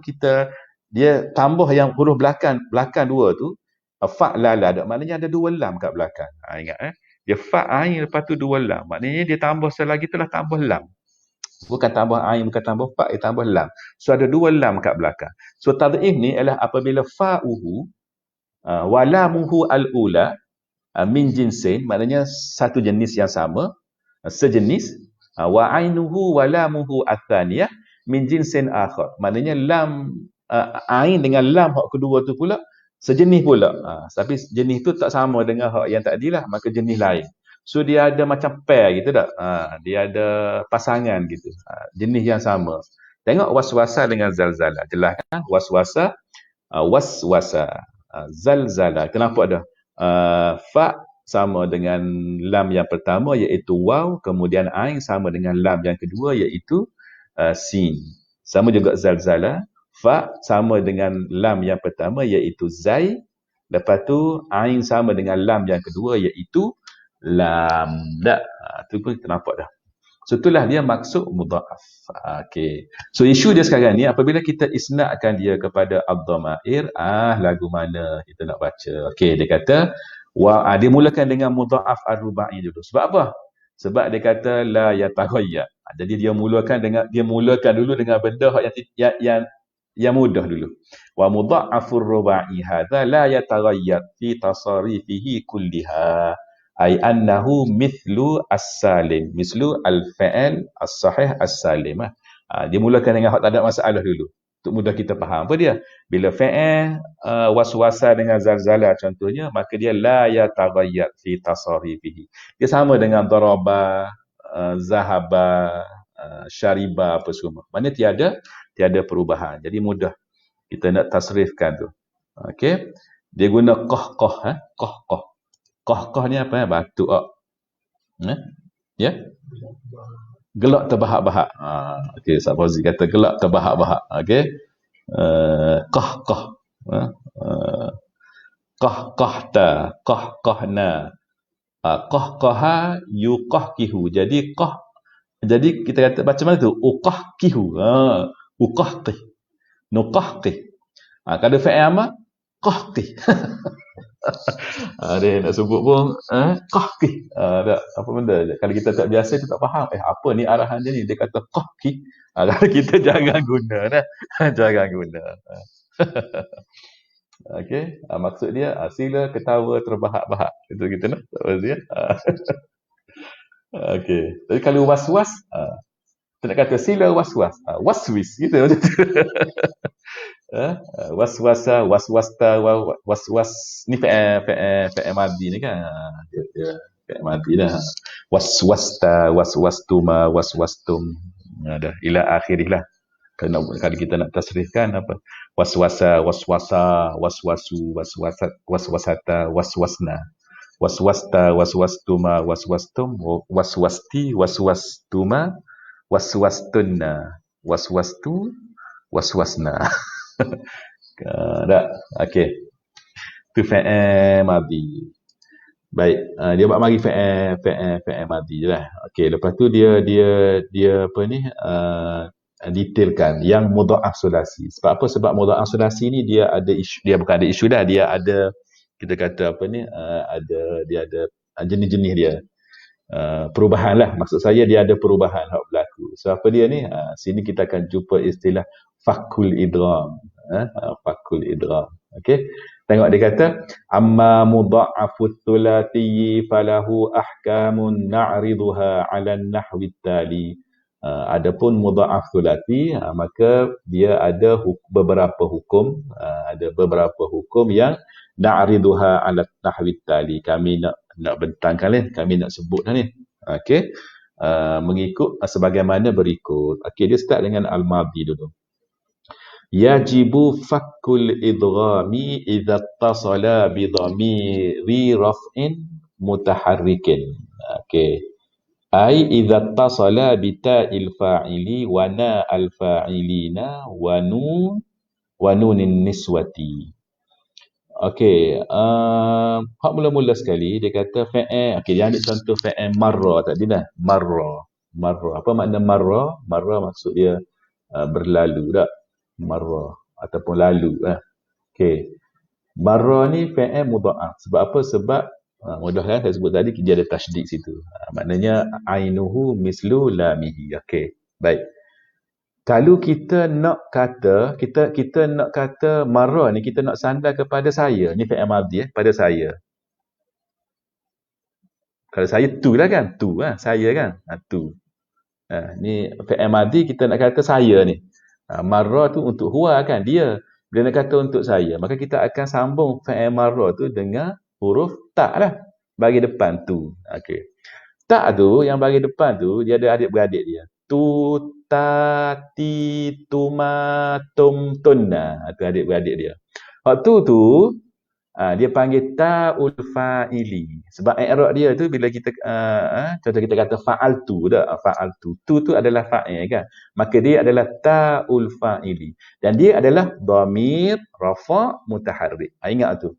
dia tambah yang huruf belakang dua tu fa'lala, maknanya ada dua lam kat belakang. Ingat dia fa' ain lepas tu dua lam. Maknanya dia tambah selagi itulah tambah lam. Bukan tambah ain, bukan tambah fa', dia tambah lam. So ada dua lam kat belakang. So tad'if ni ialah apabila fa'uhu wa lamuhu al-ula min jinsin, maknanya satu jenis yang sama, sejenis, wa ainuhu wa lamuhu ats-tsaniyah min jinsin akhar. Maknanya lam ain dengan lam hak kedua tu pula sejenis pula. Tapi jenis tu tak sama dengan hak yang tadi lah, maka jenis lain. So dia ada macam pair gitu tak? Dia ada pasangan gitu. Jenis yang sama. Tengok waswasa dengan zalzala. Jelas kan? Waswasa, zalzala. Kenapa ada? Fa sama dengan lam yang pertama iaitu waw, kemudian ain sama dengan lam yang kedua iaitu sin. Sama juga zalzala. Fa sama dengan lam yang pertama iaitu zai. Lepas tu ain sama dengan lam yang kedua iaitu lam. Itu pun kita nampak dah. So itulah dia maksud mudha'af. Okey. So isu dia sekarang ni apabila kita isnadkan dia kepada ad-dhamair, lagu mana kita nak baca. Okey, dia kata dia mulakan dengan mudha'af ar-rubai dulu. Sebab apa? Sebab dia kata la yataghayyar. Jadi dia mulakan dulu dengan benda yang mudah dulu. Wa mudha'afur rubai hadza la yataghayyar fi tasarifihi kulliha. Ay annahu mithlu as-salim, mithlu al-fa'il as-sahih as-salim. Dia mulakan dengan hak tak ada masalah dulu. Untuk mudah kita faham apa dia. Bila fa'il waswasa dengan zalzala contohnya, maka dia la yataghayyar fi tasarifihi. Dia sama dengan daraba, zahaba, syariba apa semua. Mana tiada perubahan. Jadi mudah kita nak tasrifkan tu. Okey. Dia guna qahqah, qahqah. Qahqah ni apa? Batuk. Ya? Gelak terbahak-bahak. Okey, Ustaz Fauzi kata gelak terbahak-bahak. Okey. Qahqah. Qahqahta, qahqahna. Qahqaha yuqahqihu. Jadi kita kata macam mana tu? Uqahqihu. Uqahqih. Nuqahqih. Kalau fa'il amar, qahqih. Dia nak sebut pun qahqih. Apa benda? Kalau kita tak biasa, kita tak faham. Apa ni arahan dia ni? Dia kata qahqih. Kalau kita jangan guna dah. Jangan guna. Okey, maksud dia sila ketawa terbahak-bahak. Itu kita nak. Tak apa dia. Okey. Tapi kalau was-was, kita nak kata sila was-was. Waswis gitu macam tu. Was-wasa, was-wasta, was-was ni fi'il madhi ni kan. Dia fi'il madhi dah. Was-wasta, was-wastuma, was-wastum. Dah ila akhirih lah. Kalau kita nak tasrifkan apa? Waswasa, waswasa, waswasu, waswasat, waswasata, waswasna. Waswasta, waswastuma, waswastum, waswasti, waswastuma, waswastunna, waswastu, waswasna. Tak? Okey. Itu fi'il madhi. Baik, dia buat mari fi'il madhi je lah. Okey, lepas tu dia apa ni? Detailkan yang mudha'af sulasi. Sebab apa? Sebab mudha'af sulasi ni dia ada isu, dia bukan ada isu dah, dia ada kita kata apa ni? Dia ada jenis-jenis dia. Perubahan lah. Maksud saya dia ada perubahan hak berlaku. So apa dia ni? Sini kita akan jumpa istilah fakul idgham. Fakul idgham. Okey. Tengok dia kata amma mudha'afut thulathi falahu ahkamun na'riduha 'ala an-nahwi tali. Adapun mudha'af thulathi maka dia ada beberapa hukum, ada beberapa hukum yang na'riduha 'ala an-nahwi tali. Kami nak bentangkan ni, kami nak sebut ni. Okey. Mengikut sebagaimana berikut. Okey, dia start dengan al-madhi dulu. Yajibu fakkul idghami idza ittasala bi dhamiri raf'in mutaharrikin. Okey. Ai idza ittasala bi ta'il fa'ili wa na al fa'ilina wa nunin niswati. Okey, hak mula-mula sekali dia kata fi'il. Okey, dia ambil contoh fi'il marra tadi dah. Marra. Marra. Apa makna marra? Marra maksud dia berlalu tak? Marra ataupun lalu Okey. Marra ni fi'il mudha'af. Sebab apa? Sebab mudah kan saya sebut tadi dia ada tasydid situ. Maknanya ainuhu mislu lamihi. Okey. Baik. Kalau kita nak kata kita nak kata marra ni kita nak sandar kepada saya. Ni fi'il madhi pada saya. Kalau saya tu lah kan? Tu saya kan? Tu. Ni fi'il madhi kita nak kata saya ni. Marra tu untuk huwa kan dia. Bila nak kata untuk saya, maka kita akan sambung fi'il marra tu dengan huruf ta lah. Bagi depan tu. Okey. Ta tu yang bagi depan tu dia ada adik-beradik dia. Tu, ta, ti, tuma, tum, tunna. Itu adik-beradik dia. Hak tu dia panggil ta'ul fa'ili. Sebab i'rab dia tu bila kita contoh kita kata fa'altu dah, fa'altu. Tu adalah fa'il kan. Maka dia adalah ta'ul fa'ili. Dan dia adalah dhamir rafa' mutaharrik. Ingat tu.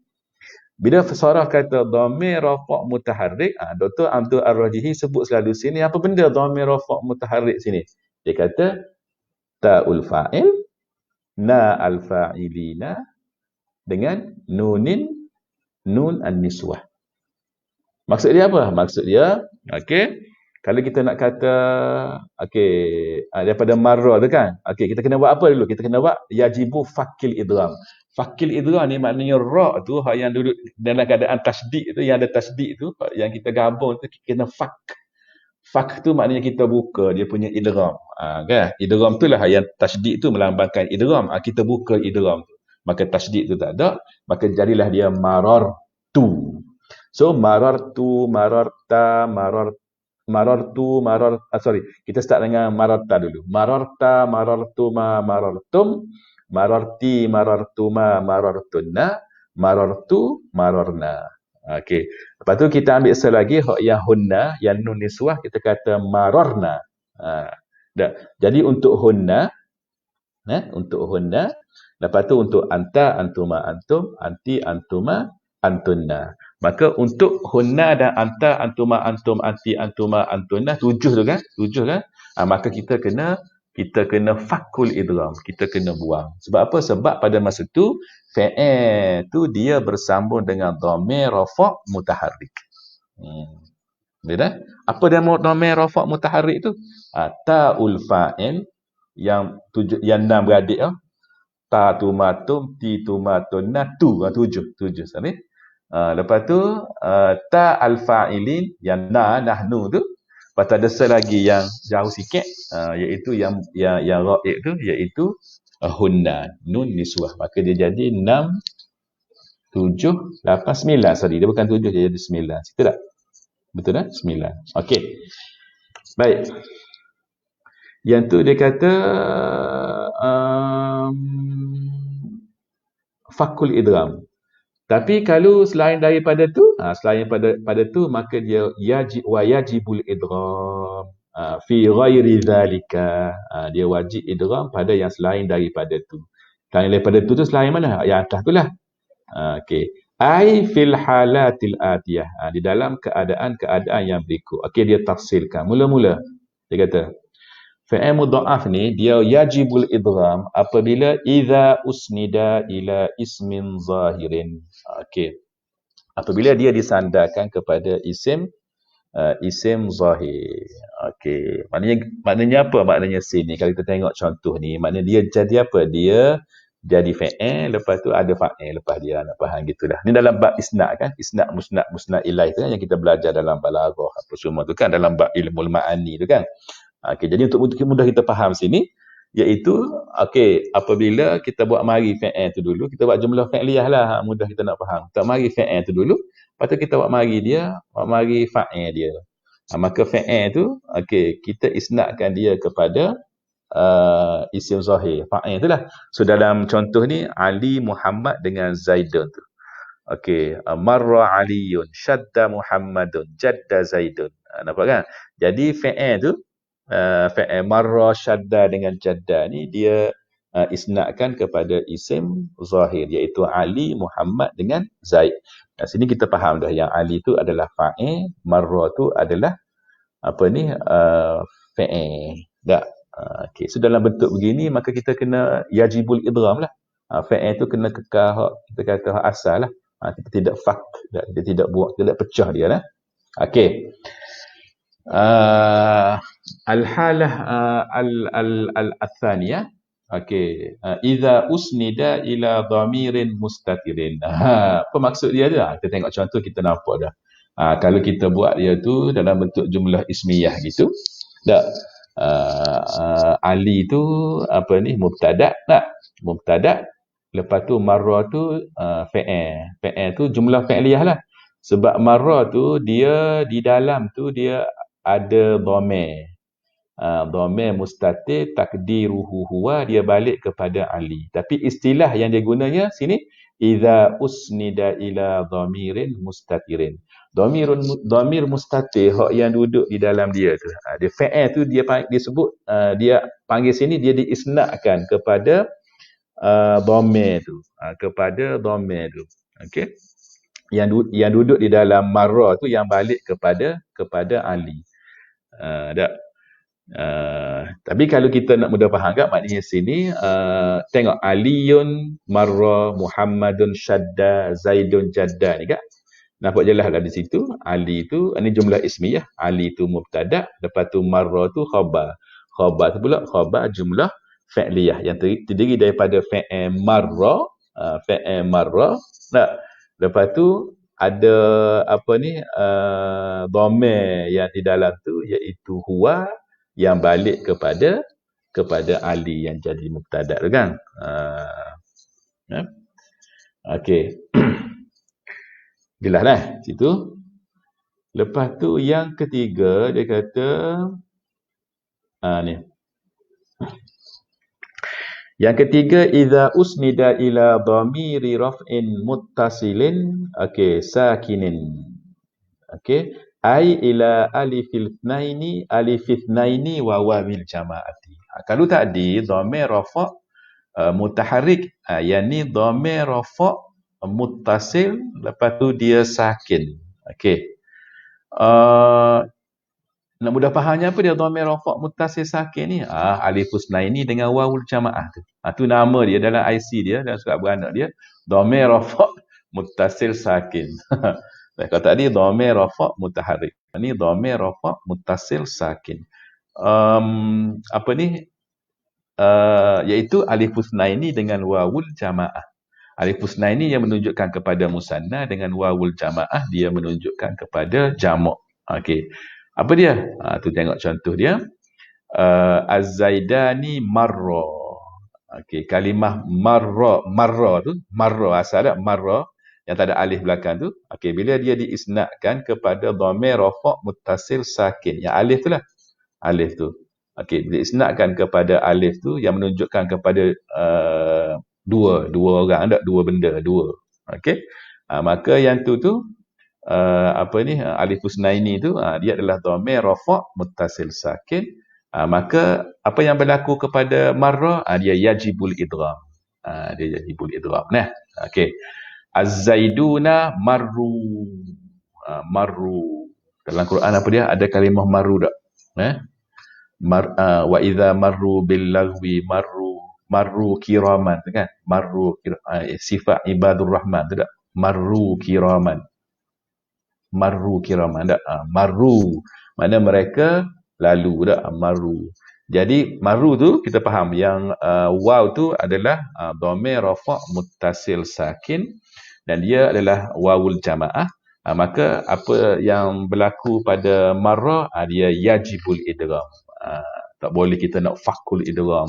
Bila sarah kata dhamir rafa' mutaharrik, Dr. Abdul Ar-Rajihi sebut selalu sini apa benda dhamir rafa' mutaharrik sini. Dia kata ta'ul fa'il, na al-fa'ilina dengan nun an-niswah. Maksud dia apa? Maksud dia, okey, kalau kita nak kata okey, daripada marra tu kan. Okey, kita kena buat apa dulu? Kita kena buat yajibu fakil idgham. Fakil idgham ni maknanya ra tu yang duduk dalam keadaan tasydid tu, yang ada tasydid tu, yang kita gabung tu kena fak. Fak tu maknanya kita buka dia punya idgham. Kan? Idgham tu lah yang tasydid tu melambangkan idgham. Kita buka idgham tu. Maka tasydid tu tak ada, maka jadilah dia marar tu. So marartu, mararta, kita start dengan mararta dulu. Mararta, marartuma, marartum, mararti, marartuma, marartunna, marartu, mararna. Okey. Lepas tu kita ambil selagi yang hunna, yang nun niswah kita kata mararna. Jadi untuk hunna, lepas tu untuk anta, antuma, antum, anti, antuma, antunna. Maka untuk hunna dan anta, antuma, antum, anti, antuma, antunna, 7 tu kan? 7 kan? Maka kita kena fakul idgham. Kita kena buang. Sebab apa? Sebab pada masa tu fi'il tu dia bersambung dengan dhamir rafa' mutaharrik. Dia dah? Apa dia dhamir rafa' mutaharrik tu? Ta'ul fa'il yang 6 beradik Ta tu matum, ti tu matun, na tu. 7. Sampai. Lepas tu, ta al-fa'ilin, yang nahnu tu. Lepas tu ada selagi yang jauh sikit, iaitu yang ra'ib tu, iaitu hunna. Nun niswah. Maka dia jadi 6, 7, 8, 9. Sorry, dia bukan 7, dia jadi 9. Situ tak? Betul tak? 9. Okey. Baik. Yang tu dia kata fakul idgham. Tapi kalau selain daripada tu, selain pada tu, maka dia yajibul idgham fi ghairi zalika. Dia wajib idgham pada yang selain daripada tu. Selain daripada tu selain mana? Yang atas tu lah. Okey. Ai fil halatil atiyah. Di dalam keadaan-keadaan yang berikut. Okey, dia tafsirkan. Mula-mula dia kata fi'il mudha'af ni dia yajibul idgham apabila idza usnida ila ismin zahirin. Okey. Apabila dia disandarkan kepada isim zahir. Okey. Maknanya apa maknanya sin ni? Kalau kita tengok contoh ni, maknanya dia jadi apa? Dia jadi fi'il, lepas tu ada fa'il lepas dia. Nak faham gitulah. Ni dalam bab isnad kan? Isnad musnad ilaih tu kan yang kita belajar dalam balaghah apa semua tu kan, dalam bab ilmu ma'ani tu kan. Okey, jadi untuk mudah kita faham sini, iaitu okey, apabila kita buat mari fi'il tu dulu, kita buat jumlah fi'liyah lah, mudah kita nak faham. Kita mari fi'il tu dulu, lepas tu kita buat mari dia, buat mari fa'il dia. Maka fi'il tu, okey, kita isnadkan dia kepada isim zahir, fa'il tu lah. So dalam contoh ni, Ali Muhammad dengan Zaidun tu. Okey, marra Aliyun, syadda Muhammadun, jadda Zaidun. Nampak kan? Jadi fi'il tu, fi'il marra syadda dengan jadda ni dia isnadkan kepada isim zahir, iaitu Ali Muhammad dengan Zaid. Sini kita faham dah yang Ali tu adalah fa'il, marra tu adalah apa ni fi'il. Tak. Okey, so dalam bentuk begini maka kita kena yajibul idgham lah. Fi'il tu kena kekal hak kita kata hak asal lah. Kita tidak kita tidak buat, tidak pecah dia lah. Okey. Al-halah al-thaniyah. Okey. Idza usnida ila dhamirin mustatirin. Apa maksud dia tu? Kita tengok contoh, kita nampak dah. Kalau kita buat dia tu dalam bentuk jumlah ismiyah gitu. Tak. Ali tu apa ni? Mubtada' tak? Mubtada'. Lepas tu marra tu fi'il. Fi'il tu jumlah fi'liyah lah. Sebab marra tu dia di dalam tu dia ada dhamir. Dhamir mustatir takdiruhu huwa, dia balik kepada Ali. Tapi istilah yang dia gunanya sini idza usnida ila dhamirin mustatirin. Dhamir mustatir hak yang duduk di dalam dia tu. Dia fi'il tu dia sebut dia panggil sini dia diisnadkan kepada dhamir tu. Kepada dhamir tu. Okey. Yang duduk di dalam marra tu yang balik kepada Ali. Tapi kalau kita nak mudah faham kan, maknanya sini tengok Aliyun marra Muhammadun syadda Zaidun jadda ni kan, nampak jelas lah di situ. Ali tu ini jumlah ismiyah, Ali tu mubtada', lepas tu marra tu khabar tu pula khabar jumlah fi'liyah yang terdiri daripada fi'il marra, tak? Lepas tu ada apa ni dhamir yang di dalam tu iaitu huwa yang balik kepada Ali yang jadi mubtada' tu kan. Okey. Jelas lah situ. Lepas tu yang ketiga dia kata ni. Yang ketiga idza usnida ila dhamiri raf'in muttasilin, okey, sakinin. Okey, ai ila alifil ithnaini wa wawil jama'ati. Kalau tadi dhamir rafa' mutaharrik, yakni dhamir rafa' muttasil, lepas tu dia sakin. Okey. Nak mudah fahamnya apa dia dhamir rafa' muttasil sakin ni? Alifus naini dengan wawul jamaah tu. Tu nama dia dalam IC dia, dalam surat beranak dia, dhamir rafa' muttasil sakin. Kalau tadi dhamir rafa' mutaharrik. Ini dhamir rafa' muttasil sakin. Apa ni? iaitu alif husnaini dengan wawul jamaah. Alif husnaini yang menunjukkan kepada musanna, dengan wawul jamaah dia menunjukkan kepada jamak. Okey. Apa dia? Tu tengok contoh dia. Az-Zaidani marra. Okey, kalimah marra tu, marra asal tak? Marra yang tak ada alif belakang tu. Okey, bila dia diisnadkan kepada dhamir rafa' muttasil sakin. Yang alif tu lah. Alif tu. Okey, bila isnadkan kepada alif tu yang menunjukkan kepada dua orang, tak? Dua benda, dua. Okey. Maka yang tu alif husnaini tu dia adalah dhamir rafa' muttasil sakin. Maka apa yang berlaku kepada marra, dia yajibul idgham. Dia yajibul idgham. Nah, okey. Az-zaiduna marru. Marru. Dalam Quran apa dia? Ada kalimah marru tak? Wa idza marru bil lagwi marru kiraman, kan? Marru sifat ibadur rahman tu tak? Marru kiraman. Marru kiraman tak? Marru mana mereka lalu tak? Marru. Jadi marru tu kita faham yang waw tu adalah dhamir rafa' muttasil sakin dan dia adalah wawul jamaah. Maka apa yang berlaku pada marra, dia yajibul idgham. Tak boleh kita nak fakul idgham.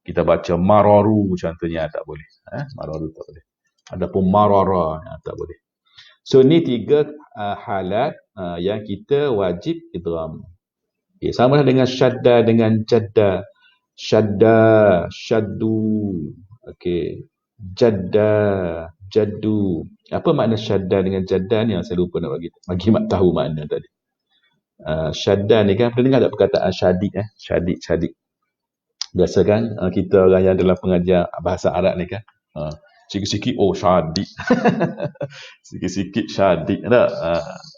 Kita baca mararu contohnya, tak boleh. Mararu tak boleh. Adapun marara tak boleh. So ni tiga halat yang kita wajib idgham. Okay, sama dengan syadda dengan jadda. Syadda, syaddu. Okey. Jadda, jaddu. Apa makna syadda dengan jadda ni? Saya lupa nak bagi mak tahu makna tadi. Syadda ni kan, pernah dengar tak perkataan syadik? Syadik. Biasa kan kita orang yang dalam pengajian bahasa Arab ni kan, sikit-sikit syadik. Sikit-sikit syadik tak?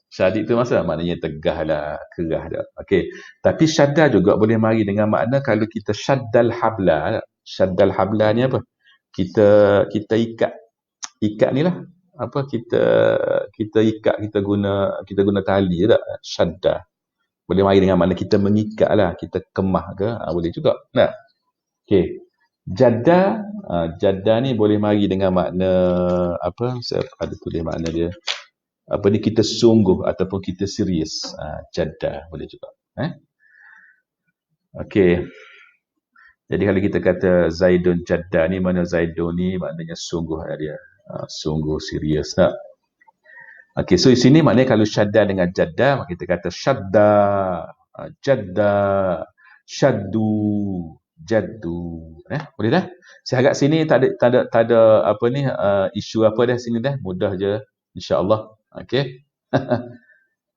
Syadik tu maknanya tegah lah, kerah dah. Okey. Tapi syadda juga boleh mari dengan makna kalau kita syaddal habla. Syaddal habla ni apa? Kita ikat ni lah. Apa kita ikat, kita guna tali tak? Syadda. Boleh mari dengan makna kita mengikat lah, kita kemah ke? Boleh juga. Nah. Okey. Jadda ni boleh mari dengan makna apa? Saya ada tulis makna dia. Apa ni, kita sungguh ataupun kita serius. Jadda boleh juga. Okey. Jadi kalau kita kata Zaidun jadda ni, mana Zaidun ni maknanya sungguh dia. Sungguh serius tak? Okey, so di sini maknanya kalau syadda dengan jadda, maka kita kata syadda, jadda, syaddu, jaddu. Boleh dah? Saya harap sini tak ada apa ni isu apa dah sini dah. Mudah je insya-Allah. Okey.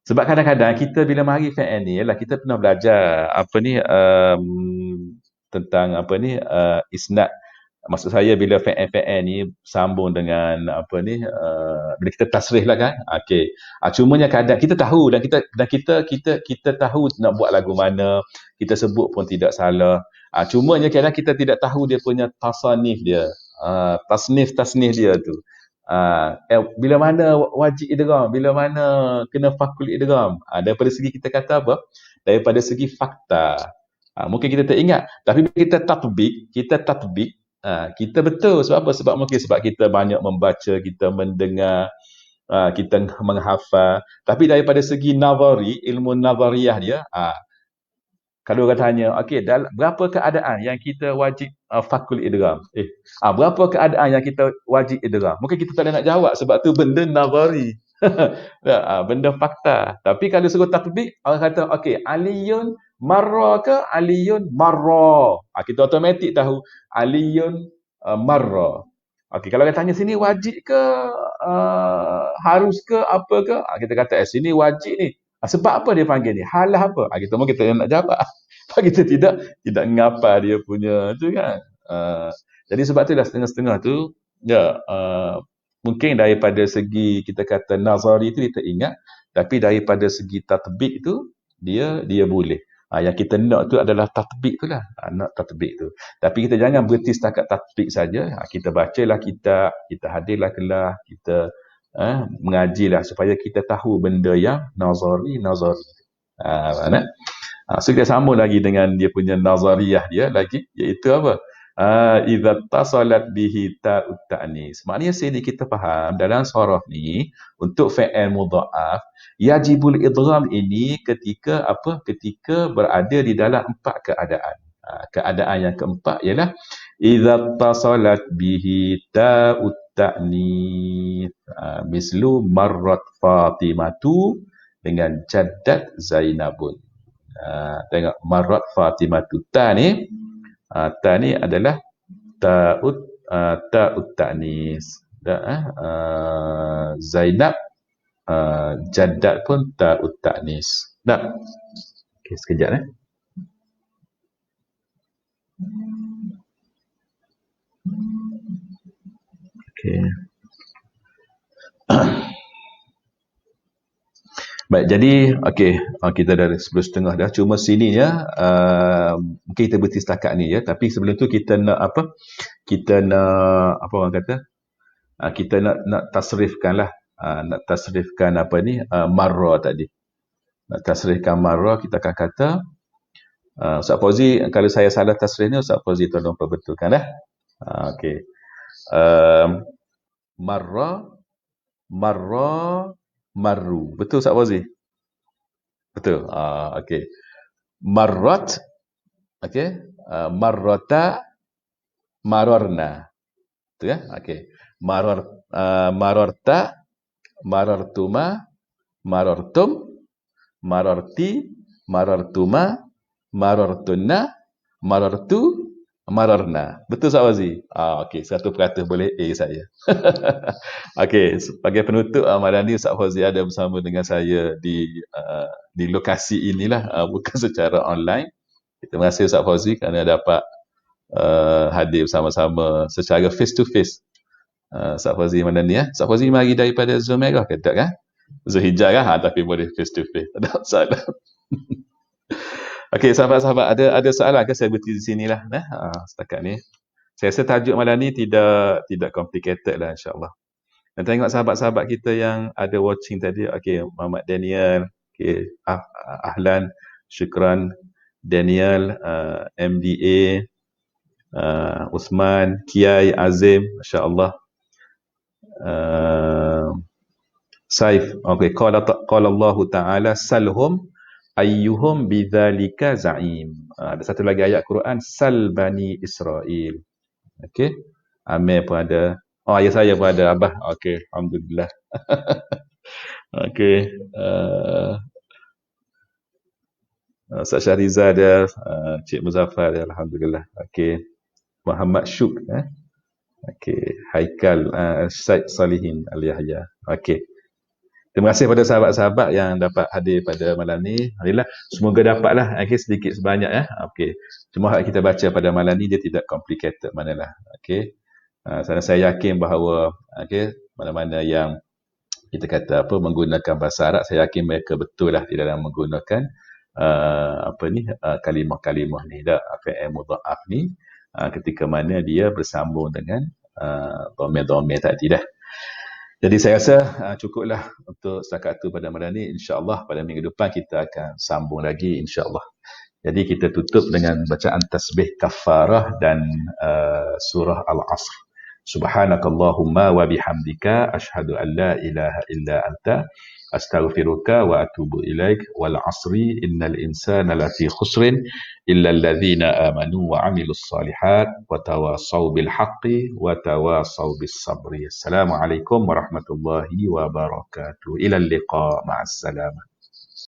Sebab kadang-kadang kita bila mari fi'il ni, ialah kita pernah belajar apa ni tentang apa ni isnad. Maksud saya bila fi'il ni sambung dengan apa ni bila kita tasrih lah kan. Okey. Cumanya kadang kita tahu dan kita tahu nak buat lagu mana, kita sebut pun tidak salah. Cumanya kadang kita tidak tahu dia punya tasanif dia. Tasnif dia tu. Bila mana wajib idgham, bila mana kena fakul idgham. Daripada segi kita kata apa? Daripada segi fakta. Mungkin kita tak ingat, tapi bila kita tatbik, kita betul. Sebab apa? Sebab kita banyak membaca, kita mendengar, kita menghafal. Tapi daripada segi nazari, ilmu nazariyah dia, kalau orang tanya, okey, berapa keadaan yang kita wajib fakul idgham? Berapa keadaan yang kita wajib idgham? Mungkin kita tak ada nak jawab sebab tu benda nazari. Benda fakta. Tapi kalau suruh tatbik, orang kata, okey, aliyun marra ke aliyun marra? Kita automatik tahu aliyun marra. Okey, kalau orang tanya sini wajib ke harus ke apa ke? Kita kata sini wajib ni. Sebab apa dia panggil ni? Halah apa? Kita mungkin tak nak jawab. Kita tidak ngapa dia punya tu kan. Jadi sebab tu dah setengah-setengah tu mungkin daripada segi kita kata nazari tu kita ingat, tapi daripada segi tatbik tu dia boleh. Yang kita nak tu adalah tatbik tu lah. Nak tatbik tu. Tapi kita jangan berhenti setakat tatbik saja. Kita bacalah kitab, kita hadirlah kelas, kita mengajilah supaya kita tahu benda yang nazari. Mana? So kita sambung lagi dengan dia punya nazariyah dia lagi, iaitu apa? Idza tasalat bihi ta'ut ta'nis. Maknanya sini kita faham dalam saraf ni untuk fi'il mudha'af yajibul idgham ini ketika apa? Ketika berada di dalam 4 keadaan. Keadaan yang keempat ialah idza tasalat bihi ta'ut ta'nis. Mislu marrat Fatimatu dengan jaddat Zainabun. Tengok marrat Fatimatu ta ni adalah ta'ut ta'nis. Zainab jaddat pun ta'ut ta'nis. Dah. Okey, sekejap Okey. Baik, jadi kita dah 10.30 dah. Cuma sini ya, mungkin kita berhenti setakat ni ya. Tapi sebelum tu kita nak apa? Kita nak apa orang kata? Kita nak tasrifkan lah. Nak tasrifkan apa ni? Marra tadi. Nak tasrifkan marra, kita akan kata Ustaz Fauzi, kalau saya salah tasrif ni, Ustaz Fauzi tolong perbetulkan lah. Okey. Marra, marru. Betul Ustaz Fauzi? Betul. Okey. Marrat. Okey. Marrata, mararna. Betul ya? Okey. Mararta, marartuma, marartum, mararti, marartuma, marartunna, marartu, mararna. Betul Ustaz Fauzi? Okey, 100% boleh A saya. Okey, sebagai penutup malam ni Ustaz Fauzi ada bersama dengan saya di lokasi inilah, bukan secara online. Terima kasih Ustaz Fauzi kerana dapat hadir bersama-sama secara face to face. Ustaz Fauzi malam ni ya. Ustaz Fauzi mari daripada Zoom Merah ke tak kan? Zulhijjah kan? Tapi boleh face to face. Tak ada masalah. Okey, sahabat-sahabat, ada soalan ke? Saya berhenti di sinilah setakat ni. Saya rasa tajuk malam ni tidak complicated lah insya-Allah. Dan tengok sahabat-sahabat kita yang ada watching tadi. Okey, Muhammad Daniel, okey, Ahlan, Syukran, Daniel, MDA, Uthman, Kiai, Azim, masya-Allah. Saif, okey, qala Allah Ta'ala salhum ayyuhum bidzalika za'im. Ada satu lagi ayat Quran, sal bani Israel. Okey. Amir pun ada. Ayah saya pun ada, Abah. Okey, alhamdulillah. Okey. Ustaz Syahriza ada, Cik Muzaffar ada, alhamdulillah. Okey. Muhammad Syuk, okey. Haikal Syed Salihin Al-Yahya. Okey. Terima kasih pada sahabat-sahabat yang dapat hadir pada malam ni. Alhamdulillah, semoga dapatlah sedikit sebanyak ya. Okey. Cuma hak kita baca pada malam ni dia tidak complicated manalah. Okey. Saya yakin bahawa mana-mana yang kita kata menggunakan bahasa Arab, saya yakin mereka betul lah di dalam menggunakan kalimah-kalimah ni, fi'il mudha'af ni, ketika mana dia bersambung dengan dhamir-dhamir tadi dah. Jadi saya rasa cukuplah untuk setakat itu pada malam ni. InsyaAllah pada minggu depan kita akan sambung lagi insyaAllah. Jadi kita tutup dengan bacaan tasbih kafarah dan surah Al-Asr. Subhanakallahumma wa bihamdika ashhadu an la ilaha illa anta astaghfiruka wa atubu ilaik. Wal asri innal insana lafi khusrin illa alladhina amanu wa amilus salihat wa tawasaw bil haqqi wa tawasaw bis sabri. Assalamualaikum warahmatullahi wabarakatuh. Ila liqa, ma'as salamah.